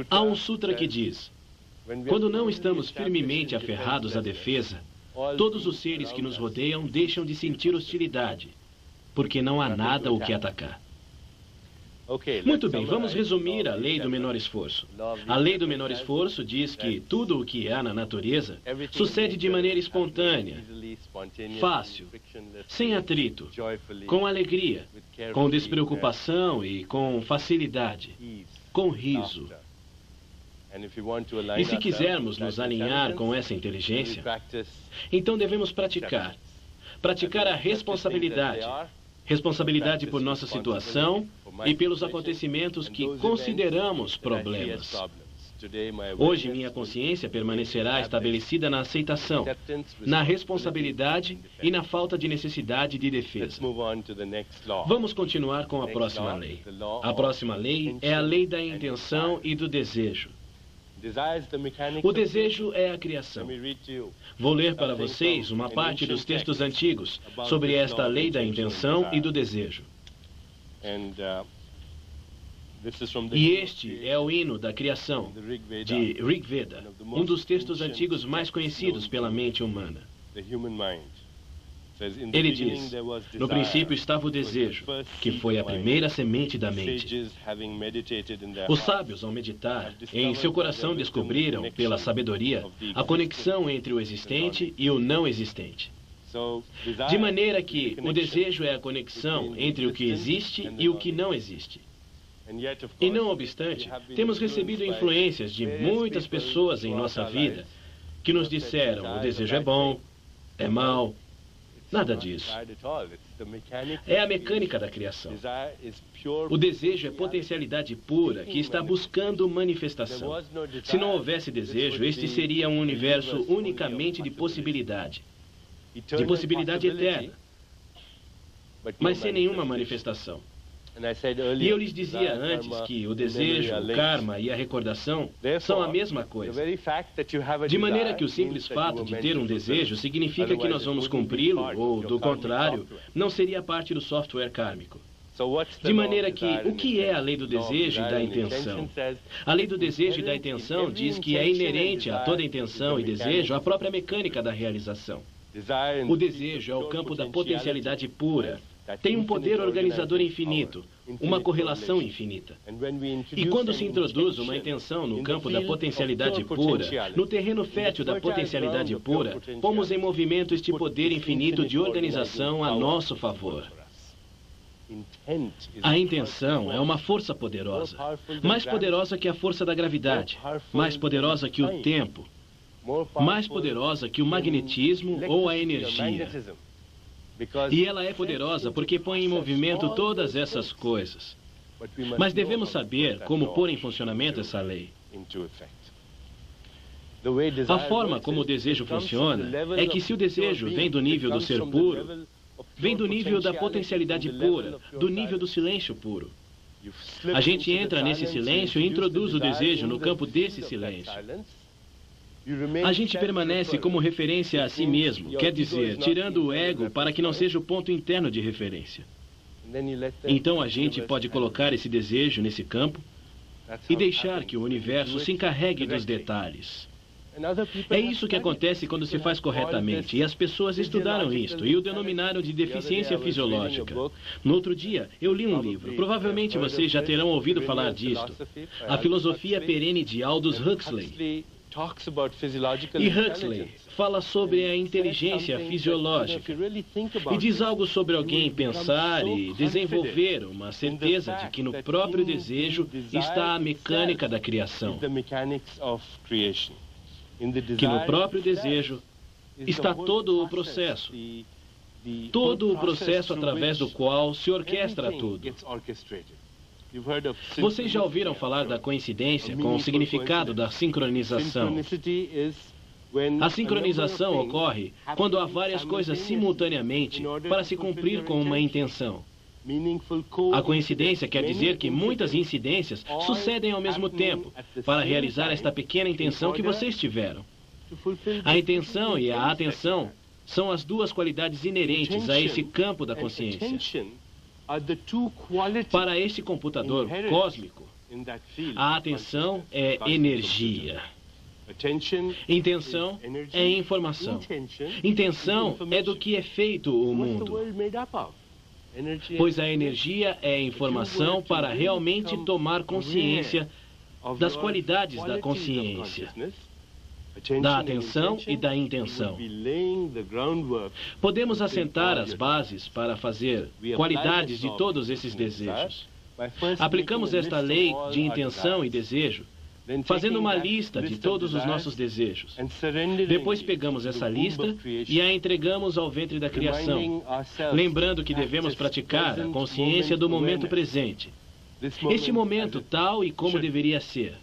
Há um sutra que diz: quando não estamos firmemente aferrados à defesa, todos os seres que nos rodeiam deixam de sentir hostilidade, porque não há nada o que atacar. Muito bem, vamos resumir a lei do menor esforço. A lei do menor esforço diz que tudo o que há na natureza sucede de maneira espontânea, fácil, sem atrito, com alegria, com despreocupação e com facilidade, com riso. E se quisermos nos alinhar com essa inteligência, então devemos praticar a responsabilidade. Responsabilidade por nossa situação e pelos acontecimentos que consideramos problemas. Hoje, minha consciência permanecerá estabelecida na aceitação, na responsabilidade e na falta de necessidade de defesa. Vamos continuar com a próxima lei. A próxima lei é a lei da intenção e do desejo. O desejo é a criação. Vou ler para vocês uma parte dos textos antigos sobre esta lei da intenção e do desejo. E este é o hino da criação, de Rig Veda, um dos textos antigos mais conhecidos pela mente humana. Ele diz: no princípio estava o desejo, que foi a primeira semente da mente. Os sábios, ao meditar, em seu coração descobriram, pela sabedoria, a conexão entre o existente e o não existente. De maneira que o desejo é a conexão entre o que existe e o que não existe. E não obstante, temos recebido influências de muitas pessoas em nossa vida que nos disseram: o desejo é bom, é mau. Nada disso. É a mecânica da criação. O desejo é potencialidade pura que está buscando manifestação. Se não houvesse desejo, este seria um universo unicamente de possibilidade eterna, mas sem nenhuma manifestação. E eu lhes dizia antes que o desejo, o karma e a recordação são a mesma coisa. De maneira que o simples fato de ter um desejo significa que nós vamos cumpri-lo, ou, do contrário, não seria parte do software kármico. De maneira que, o que é a lei do desejo e da intenção? A lei do desejo e da intenção diz que é inerente a toda intenção e desejo a própria mecânica da realização. O desejo é o campo da potencialidade pura. Tem um poder organizador infinito, uma correlação infinita. E quando se introduz uma intenção no campo da potencialidade pura, no terreno fértil da potencialidade pura, pomos em movimento este poder infinito de organização a nosso favor. A intenção é uma força poderosa, mais poderosa que a força da gravidade, mais poderosa que o tempo. mais poderosa que o magnetismo ou a energia. E ela é poderosa porque põe em movimento todas essas coisas. Mas devemos saber como pôr em funcionamento essa lei. A forma como o desejo funciona é que se o desejo vem do nível do ser puro, vem do nível da potencialidade pura, do nível do silêncio puro. A gente entra nesse silêncio e introduz o desejo no campo desse silêncio. A gente permanece como referência a si mesmo, quer dizer, tirando o ego para que não seja o ponto interno de referência. Então a gente pode colocar esse desejo nesse campo e deixar que o universo se encarregue dos detalhes. É isso que acontece quando se faz corretamente, e as pessoas estudaram isto e o denominaram de deficiência fisiológica. No outro dia, eu li um livro, provavelmente vocês já terão ouvido falar disto, A Filosofia Perene de Aldous Huxley. E Huxley fala sobre a inteligência fisiológica e diz algo sobre alguém pensar e desenvolver uma certeza de que no próprio desejo está a mecânica da criação. Que no próprio desejo está todo o processo através do qual se orquestra tudo. Vocês já ouviram falar da coincidência com o significado da sincronização? A sincronização ocorre quando há várias coisas simultaneamente para se cumprir com uma intenção. A coincidência quer dizer que muitas incidências sucedem ao mesmo tempo para realizar esta pequena intenção que vocês tiveram. A intenção e a atenção são as duas qualidades inerentes a esse campo da consciência. Para este computador cósmico, a atenção é energia. Intenção é informação. Intenção é do que é feito o mundo. Pois a energia é a informação para realmente tomar consciência das qualidades da consciência, da atenção e da intenção. Podemos assentar as bases para fazer qualidades de todos esses desejos. Aplicamos esta lei de intenção e desejo, fazendo uma lista de todos os nossos desejos. Depois pegamos essa lista e a entregamos ao ventre da criação, lembrando que devemos praticar a consciência do momento presente. Este momento tal e como deveria ser.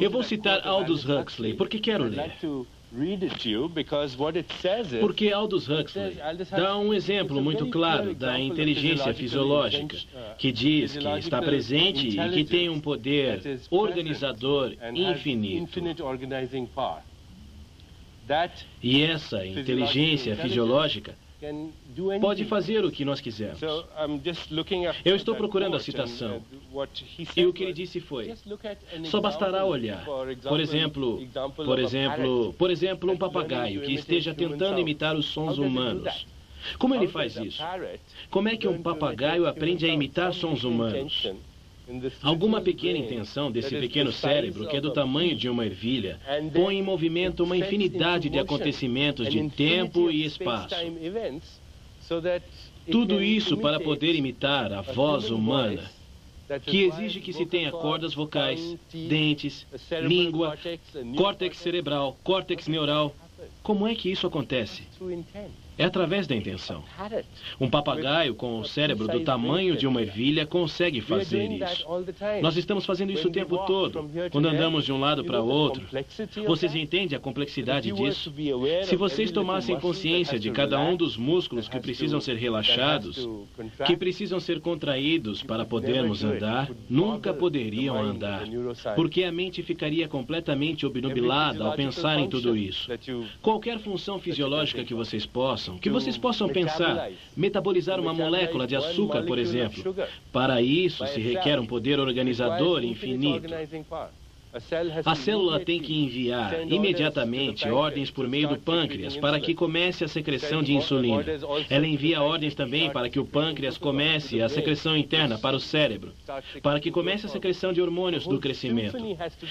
Eu vou citar Aldous Huxley, porque quero ler. Porque Aldous Huxley dá um exemplo muito claro da inteligência fisiológica, que diz que está presente e que tem um poder organizador infinito. E essa inteligência fisiológica pode fazer o que nós quisermos. Eu estou procurando a citação. E o que ele disse foi: só bastará olhar. Por exemplo, um papagaio que esteja tentando imitar os sons humanos. Como ele faz isso? Como é que um papagaio aprende a imitar sons humanos? Alguma pequena intenção desse pequeno cérebro, que é do tamanho de uma ervilha, põe em movimento uma infinidade de acontecimentos de tempo e espaço. Tudo isso para poder imitar a voz humana, que exige que se tenha cordas vocais, dentes, língua, córtex cerebral, córtex neural. Como é que isso acontece? É através da intenção. Um papagaio com o cérebro do tamanho de uma ervilha consegue fazer isso. Nós estamos fazendo isso o tempo todo, quando andamos de um lado para o outro. Vocês entendem a complexidade disso? Se vocês tomassem consciência de cada um dos músculos que precisam ser relaxados, que precisam ser contraídos para podermos andar, nunca poderiam andar, porque a mente ficaria completamente obnubilada ao pensar em tudo isso. Qualquer função fisiológica que vocês possam pensar, metabolizar uma molécula de açúcar, por exemplo. Para isso se requer um poder organizador infinito. A célula tem que enviar imediatamente ordens por meio do pâncreas para que comece a secreção de insulina. Ela envia ordens também para que o pâncreas comece a secreção interna para o cérebro, para que comece a secreção de hormônios do crescimento.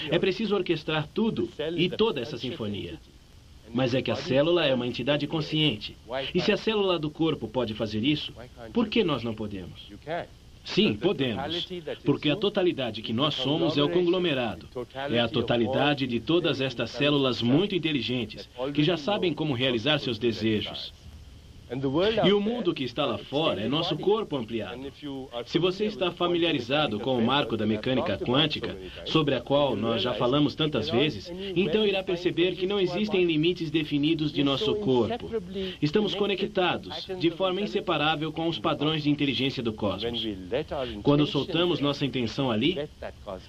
É preciso orquestrar tudo e toda essa sinfonia. Mas é que a célula é uma entidade consciente. E se a célula do corpo pode fazer isso, por que nós não podemos? Sim, podemos, porque a totalidade que nós somos é o conglomerado. É a totalidade de todas estas células muito inteligentes, que já sabem como realizar seus desejos. E o mundo que está lá fora é nosso corpo ampliado. Se você está familiarizado com o marco da mecânica quântica, sobre a qual nós já falamos tantas vezes, então irá perceber que não existem limites definidos de nosso corpo. Estamos conectados, de forma inseparável, com os padrões de inteligência do cosmos. Quando soltamos nossa intenção ali,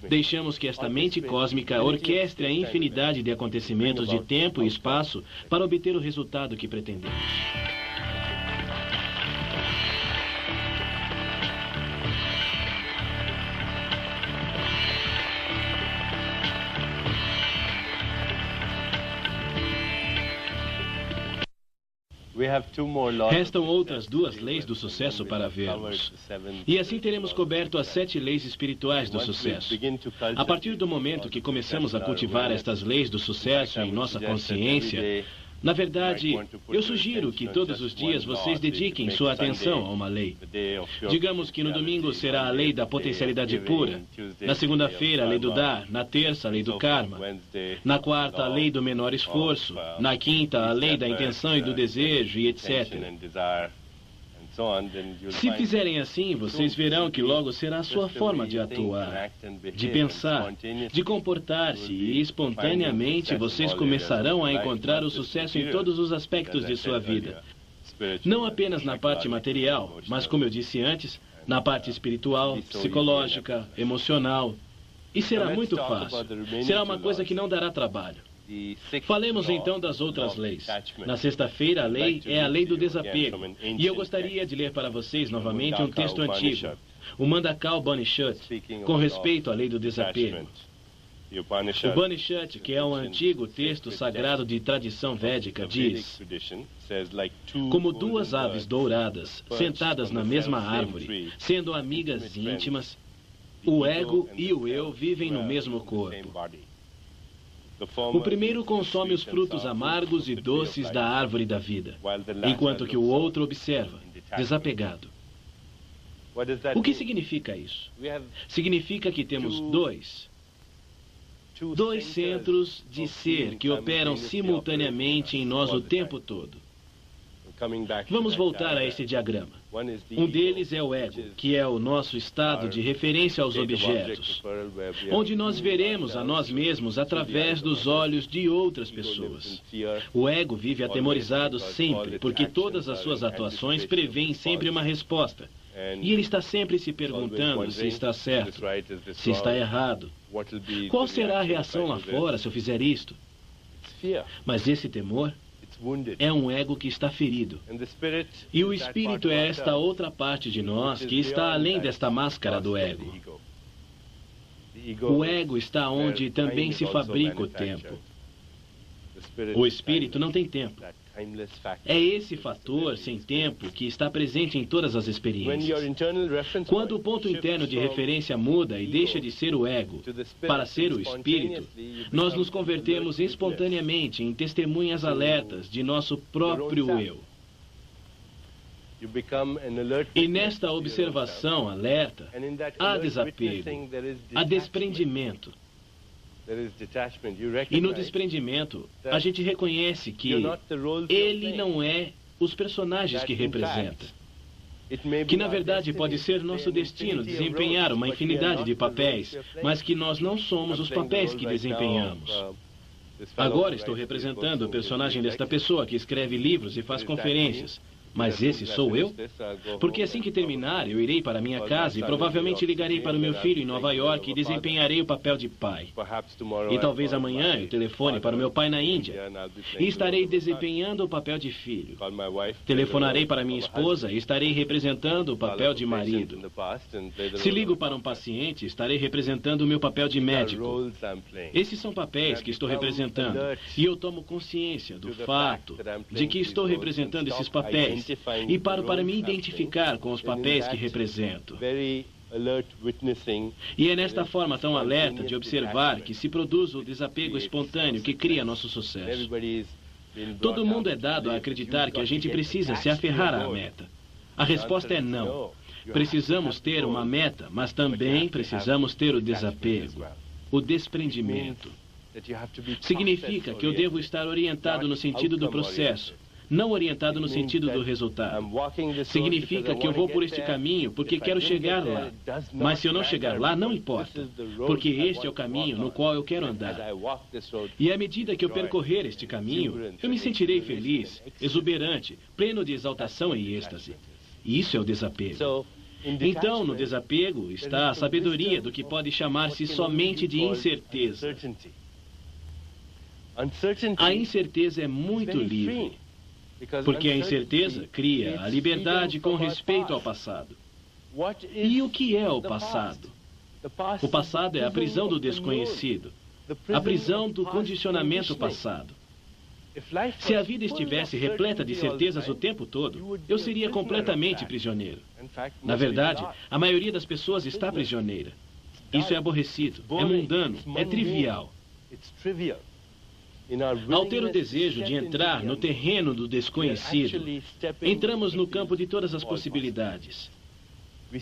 deixamos que esta mente cósmica orquestre a infinidade de acontecimentos de tempo e espaço para obter o resultado que pretendemos. Restam outras 2 leis do sucesso para vermos. E assim teremos coberto as 7 leis espirituais do sucesso. A partir do momento que começamos a cultivar estas leis do sucesso em nossa consciência, na verdade, eu sugiro que todos os dias vocês dediquem sua atenção a uma lei. Digamos que no domingo será a lei da potencialidade pura, na segunda-feira a lei do dar, na terça a lei do karma, na quarta a lei do menor esforço, na quinta a lei da intenção e do desejo e etc. Se fizerem assim, vocês verão que logo será a sua forma de atuar, de pensar, de comportar-se e espontaneamente vocês começarão a encontrar o sucesso em todos os aspectos de sua vida. Não apenas na parte material, mas como eu disse antes, na parte espiritual, psicológica, emocional. E será muito fácil. Será uma coisa que não dará trabalho. Falemos então das outras leis. Na sexta-feira, a lei é a lei do desapego. E eu gostaria de ler para vocês novamente um texto antigo, o Mandakya Upanishad, com respeito à lei do desapego. O Upanishad, que é um antigo texto sagrado de tradição védica, diz: como 2 aves douradas, sentadas na mesma árvore, sendo amigas íntimas, o ego e o eu vivem no mesmo corpo. O primeiro consome os frutos amargos e doces da árvore da vida, enquanto que o outro observa, desapegado. O que significa isso? Significa que temos dois centros de ser que operam simultaneamente em nós o tempo todo. Vamos voltar a este diagrama. Um deles é o ego, que é o nosso estado de referência aos objetos, onde nós veremos a nós mesmos através dos olhos de outras pessoas. O ego vive atemorizado sempre, porque todas as suas atuações prevêem sempre uma resposta. E ele está sempre se perguntando se está certo, se está errado. Qual será a reação lá fora se eu fizer isto? Mas esse temor é um ego que está ferido. E o espírito é esta outra parte de nós que está além desta máscara do ego. O ego está onde também se fabrica o tempo. O espírito não tem tempo. É esse fator sem tempo que está presente em todas as experiências. Quando o ponto interno de referência muda e deixa de ser o ego para ser o espírito, nós nos convertemos espontaneamente em testemunhas alertas de nosso próprio eu. E nesta observação alerta, há desapego, há desprendimento. E no desprendimento, a gente reconhece que ele não é os personagens que representa. Que na verdade pode ser nosso destino desempenhar uma infinidade de papéis, mas que nós não somos os papéis que desempenhamos. Agora estou representando o personagem desta pessoa que escreve livros e faz conferências. Mas esse sou eu? Porque assim que terminar, eu irei para minha casa e provavelmente ligarei para o meu filho em Nova York e desempenharei o papel de pai. E talvez amanhã eu telefone para o meu pai na Índia e estarei desempenhando o papel de filho. Telefonarei para minha esposa e estarei representando o papel de marido. Se ligo para um paciente, estarei representando o meu papel de médico. Esses são papéis que estou representando. E eu tomo consciência do fato de que estou representando esses papéis. E paro para me identificar com os papéis que represento. E é nesta forma tão alerta de observar que se produz o desapego espontâneo que cria nosso sucesso. Todo mundo é dado a acreditar que a gente precisa se aferrar à meta. A resposta é não. Precisamos ter uma meta, mas também precisamos ter o desapego, o desprendimento. Significa que eu devo estar orientado no sentido do processo, não orientado no sentido do resultado. Significa que eu vou por este caminho porque quero chegar lá. Mas se eu não chegar lá, não importa, porque este é o caminho no qual eu quero andar. E à medida que eu percorrer este caminho, eu me sentirei feliz, exuberante, pleno de exaltação e êxtase. Isso é o desapego. Então, no desapego está a sabedoria do que pode chamar-se somente de incerteza. A incerteza é muito livre, porque a incerteza cria a liberdade com respeito ao passado. E o que é o passado? O passado é a prisão do desconhecido, a prisão do condicionamento passado. Se a vida estivesse repleta de certezas o tempo todo, eu seria completamente prisioneiro. Na verdade, a maioria das pessoas está prisioneira. Isso é aborrecido, é mundano, é trivial. Ao ter o desejo de entrar no terreno do desconhecido, entramos no campo de todas as possibilidades.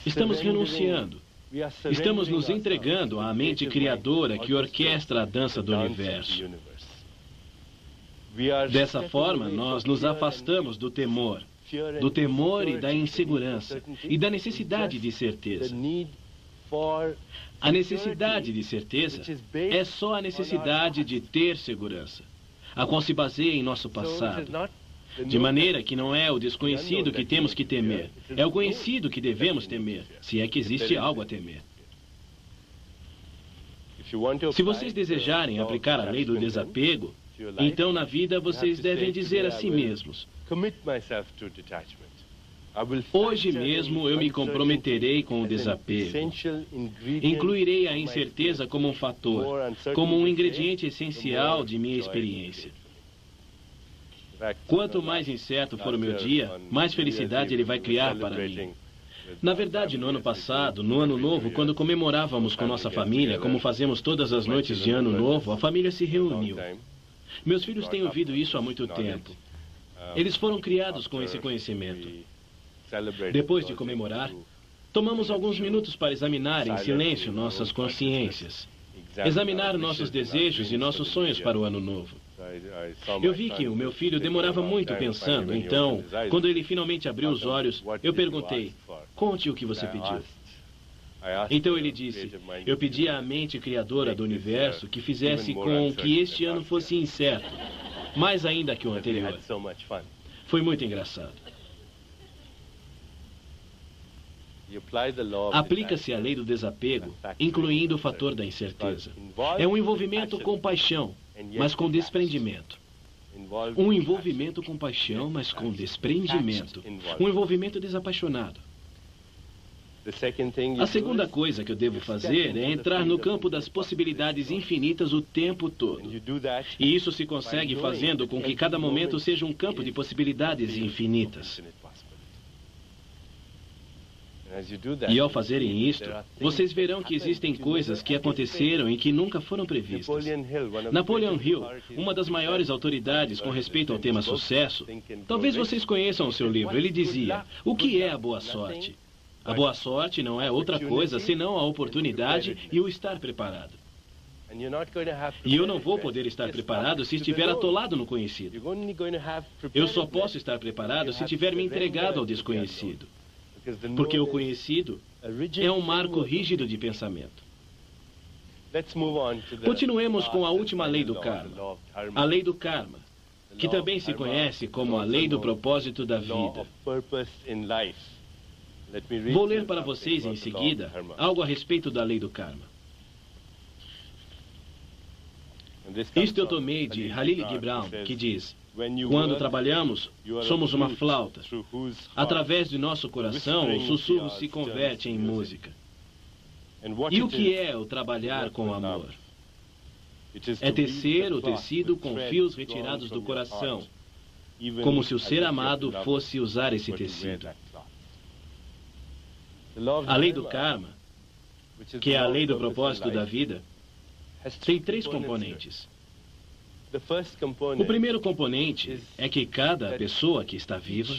Estamos renunciando. Estamos nos entregando à mente criadora que orquestra a dança do universo. Dessa forma, nós nos afastamos do temor e da insegurança e da necessidade de certeza. A necessidade de certeza é só a necessidade de ter segurança, a qual se baseia em nosso passado. De maneira que não é o desconhecido que temos que temer, é o conhecido que devemos temer, se é que existe algo a temer. Se vocês desejarem aplicar a lei do desapego, então na vida vocês devem dizer a si mesmos: hoje mesmo eu me comprometerei com o desapego. Incluirei a incerteza como um fator, como um ingrediente essencial de minha experiência. Quanto mais incerto for o meu dia, mais felicidade ele vai criar para mim. Na verdade, no ano passado, no Ano Novo, quando comemorávamos com nossa família, como fazemos todas as noites de Ano Novo, a família se reuniu. Meus filhos têm ouvido isso há muito tempo. Eles foram criados com esse conhecimento. Depois de comemorar, tomamos alguns minutos para examinar em silêncio nossas consciências, examinar nossos desejos e nossos sonhos para o Ano Novo. Eu vi que o meu filho demorava muito pensando, então, quando ele finalmente abriu os olhos, eu perguntei: conte o que você pediu. Então ele disse: eu pedi à mente criadora do universo que fizesse com que este ano fosse incerto, mais ainda que o anterior. Foi muito engraçado. Aplica-se a lei do desapego, incluindo o fator da incerteza. É um envolvimento com paixão, mas com desprendimento. Um envolvimento com paixão, mas com desprendimento. Um envolvimento desapaixonado. A segunda coisa que eu devo fazer é entrar no campo das possibilidades infinitas o tempo todo. E isso se consegue fazendo com que cada momento seja um campo de possibilidades infinitas. E ao fazerem isto, vocês verão que existem coisas que aconteceram e que nunca foram previstas. Napoleon Hill, uma das maiores autoridades com respeito ao tema sucesso, talvez vocês conheçam o seu livro. Ele dizia: o que é a boa sorte? A boa sorte não é outra coisa senão a oportunidade e o estar preparado. E eu não vou poder estar preparado se estiver atolado no conhecido. Eu só posso estar preparado se tiver me entregado ao desconhecido. Porque o conhecido é um marco rígido de pensamento. Continuemos com a última lei do karma. A lei do karma, que também se conhece como a lei do propósito da vida. Vou ler para vocês em seguida algo a respeito da lei do karma. Isto eu tomei de Khalil Gibran, que diz: quando trabalhamos, somos uma flauta. Através de nosso coração, o sussurro se converte em música. E o que é o trabalhar com amor? É tecer o tecido com fios retirados do coração, como se o ser amado fosse usar esse tecido. A lei do karma, que é a lei do propósito da vida, tem 3 componentes. O primeiro componente é que cada pessoa que está viva,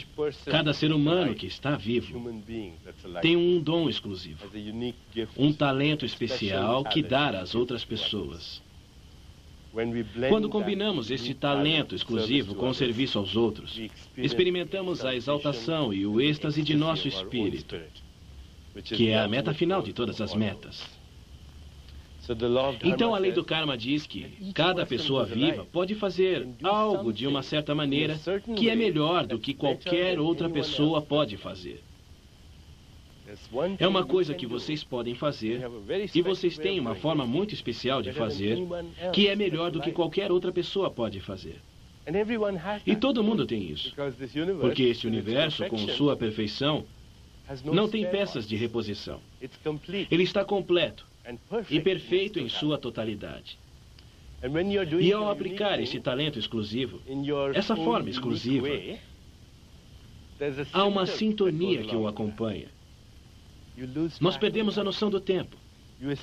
cada ser humano que está vivo, tem um dom exclusivo, um talento especial que dar às outras pessoas. Quando combinamos esse talento exclusivo com o serviço aos outros, experimentamos a exaltação e o êxtase de nosso espírito, que é a meta final de todas as metas. Então, a lei do karma diz que cada pessoa viva pode fazer algo de uma certa maneira que é melhor do que qualquer outra pessoa pode fazer. É uma coisa que vocês podem fazer, e vocês têm uma forma muito especial de fazer, que é melhor do que qualquer outra pessoa pode fazer. E todo mundo tem isso, porque este universo, com sua perfeição, não tem peças de reposição. Ele está completo e perfeito em sua totalidade. E ao aplicar esse talento exclusivo, essa forma exclusiva, há uma sintonia que o acompanha. Nós perdemos a noção do tempo.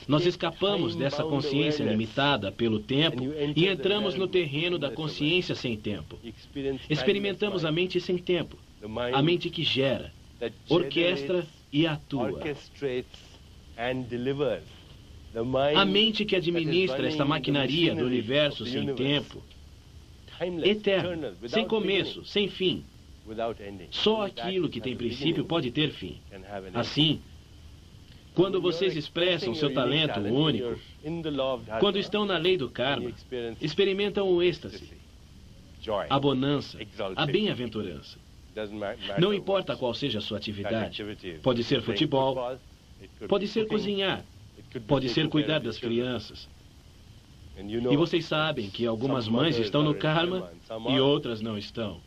Nós escapamos dessa consciência limitada pelo tempo e entramos no terreno da consciência sem tempo. Experimentamos a mente sem tempo, a mente que gera, orquestra e atua. A mente que administra esta maquinaria do universo sem tempo, eterno, sem começo, sem fim. Só aquilo que tem princípio pode ter fim. Assim, quando vocês expressam seu talento único, quando estão na lei do karma, experimentam o êxtase, a bonança, a bem-aventurança. Não importa qual seja a sua atividade. Pode ser futebol, pode ser cozinhar, pode ser cuidar das crianças. E vocês sabem que algumas mães estão no karma e outras não estão.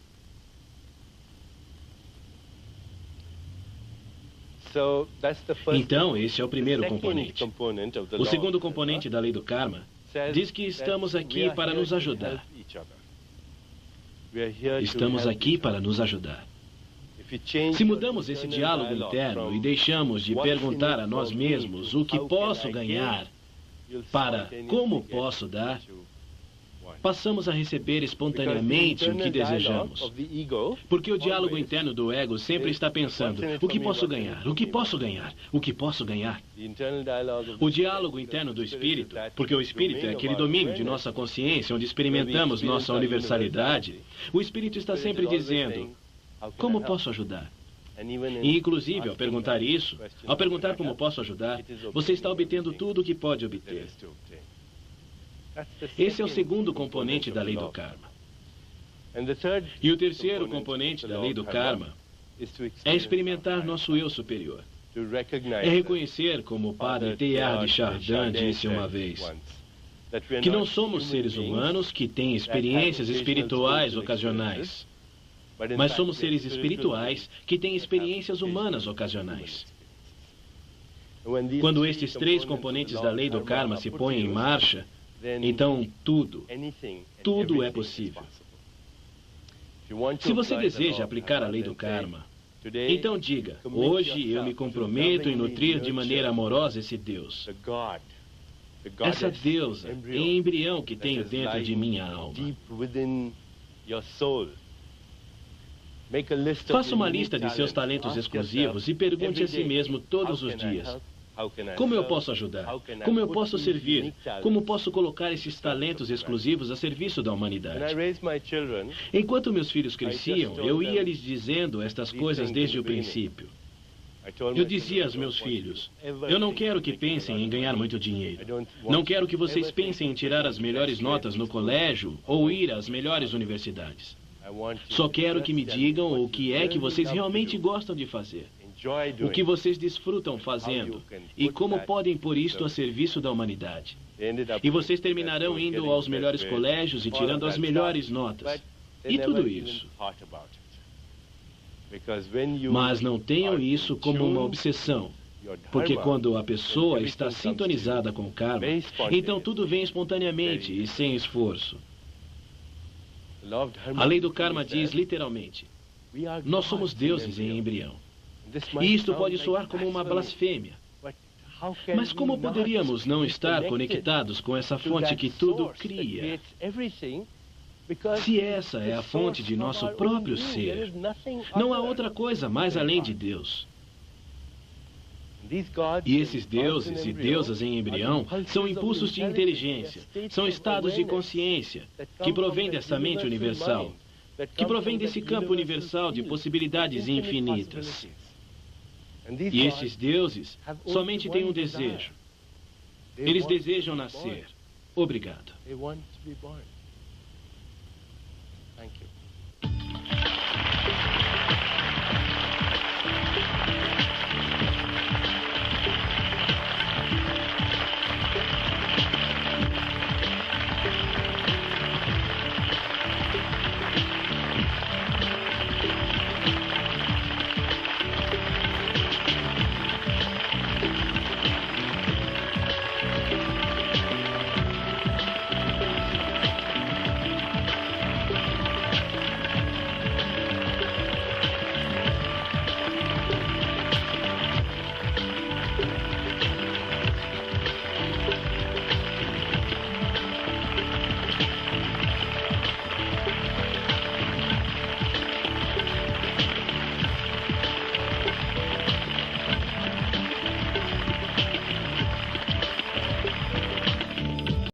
Então, esse é o primeiro componente. O segundo componente da lei do karma diz que estamos aqui para nos ajudar. Estamos aqui para nos ajudar. Se mudamos esse diálogo interno e deixamos de perguntar a nós mesmos o que posso ganhar para como posso dar, passamos a receber espontaneamente o que desejamos. Porque o diálogo interno do ego sempre está pensando: o que posso ganhar? O que posso ganhar? O que posso ganhar? O diálogo interno do espírito, porque o espírito é aquele domínio de nossa consciência onde experimentamos nossa universalidade, o espírito está sempre dizendo: como posso ajudar? E, inclusive, ao perguntar isso, ao perguntar como posso ajudar, você está obtendo tudo o que pode obter. Esse é o segundo componente da lei do karma. E o terceiro componente da lei do karma é experimentar nosso eu superior. É reconhecer, como o padre Teilhard de Chardin disse uma vez, que não somos seres humanos que têm experiências espirituais ocasionais, mas somos seres espirituais que têm experiências humanas ocasionais. Quando estes três componentes da lei do karma se põem em marcha, então tudo é possível. Se você deseja aplicar a lei do karma, então diga: hoje eu me comprometo em nutrir de maneira amorosa esse Deus, essa deusa em embrião que tenho dentro de minha alma. Faça uma lista de seus talentos exclusivos e pergunte a si mesmo todos os dias: como eu posso ajudar? Como eu posso servir? Como posso colocar esses talentos exclusivos a serviço da humanidade? Enquanto meus filhos cresciam, eu ia lhes dizendo estas coisas desde o princípio. Eu dizia aos meus filhos: eu não quero que pensem em ganhar muito dinheiro. Não quero que vocês pensem em tirar as melhores notas no colégio ou ir às melhores universidades. Só quero que me digam o que é que vocês realmente gostam de fazer. O que vocês desfrutam fazendo e como podem pôr isto a serviço da humanidade. E vocês terminarão indo aos melhores colégios e tirando as melhores notas. E tudo isso. Mas não tenham isso como uma obsessão. Porque quando a pessoa está sintonizada com o karma, então tudo vem espontaneamente e sem esforço. A lei do karma diz literalmente: nós somos deuses em embrião. E isto pode soar como uma blasfêmia. Mas como poderíamos não estar conectados com essa fonte que tudo cria? Se essa é a fonte de nosso próprio ser, não há outra coisa mais além de Deus. E esses deuses e deusas em embrião são impulsos de inteligência, são estados de consciência que provêm dessa mente universal, que provém desse campo universal de possibilidades infinitas. E estes deuses somente têm um desejo. Eles desejam nascer. Obrigado.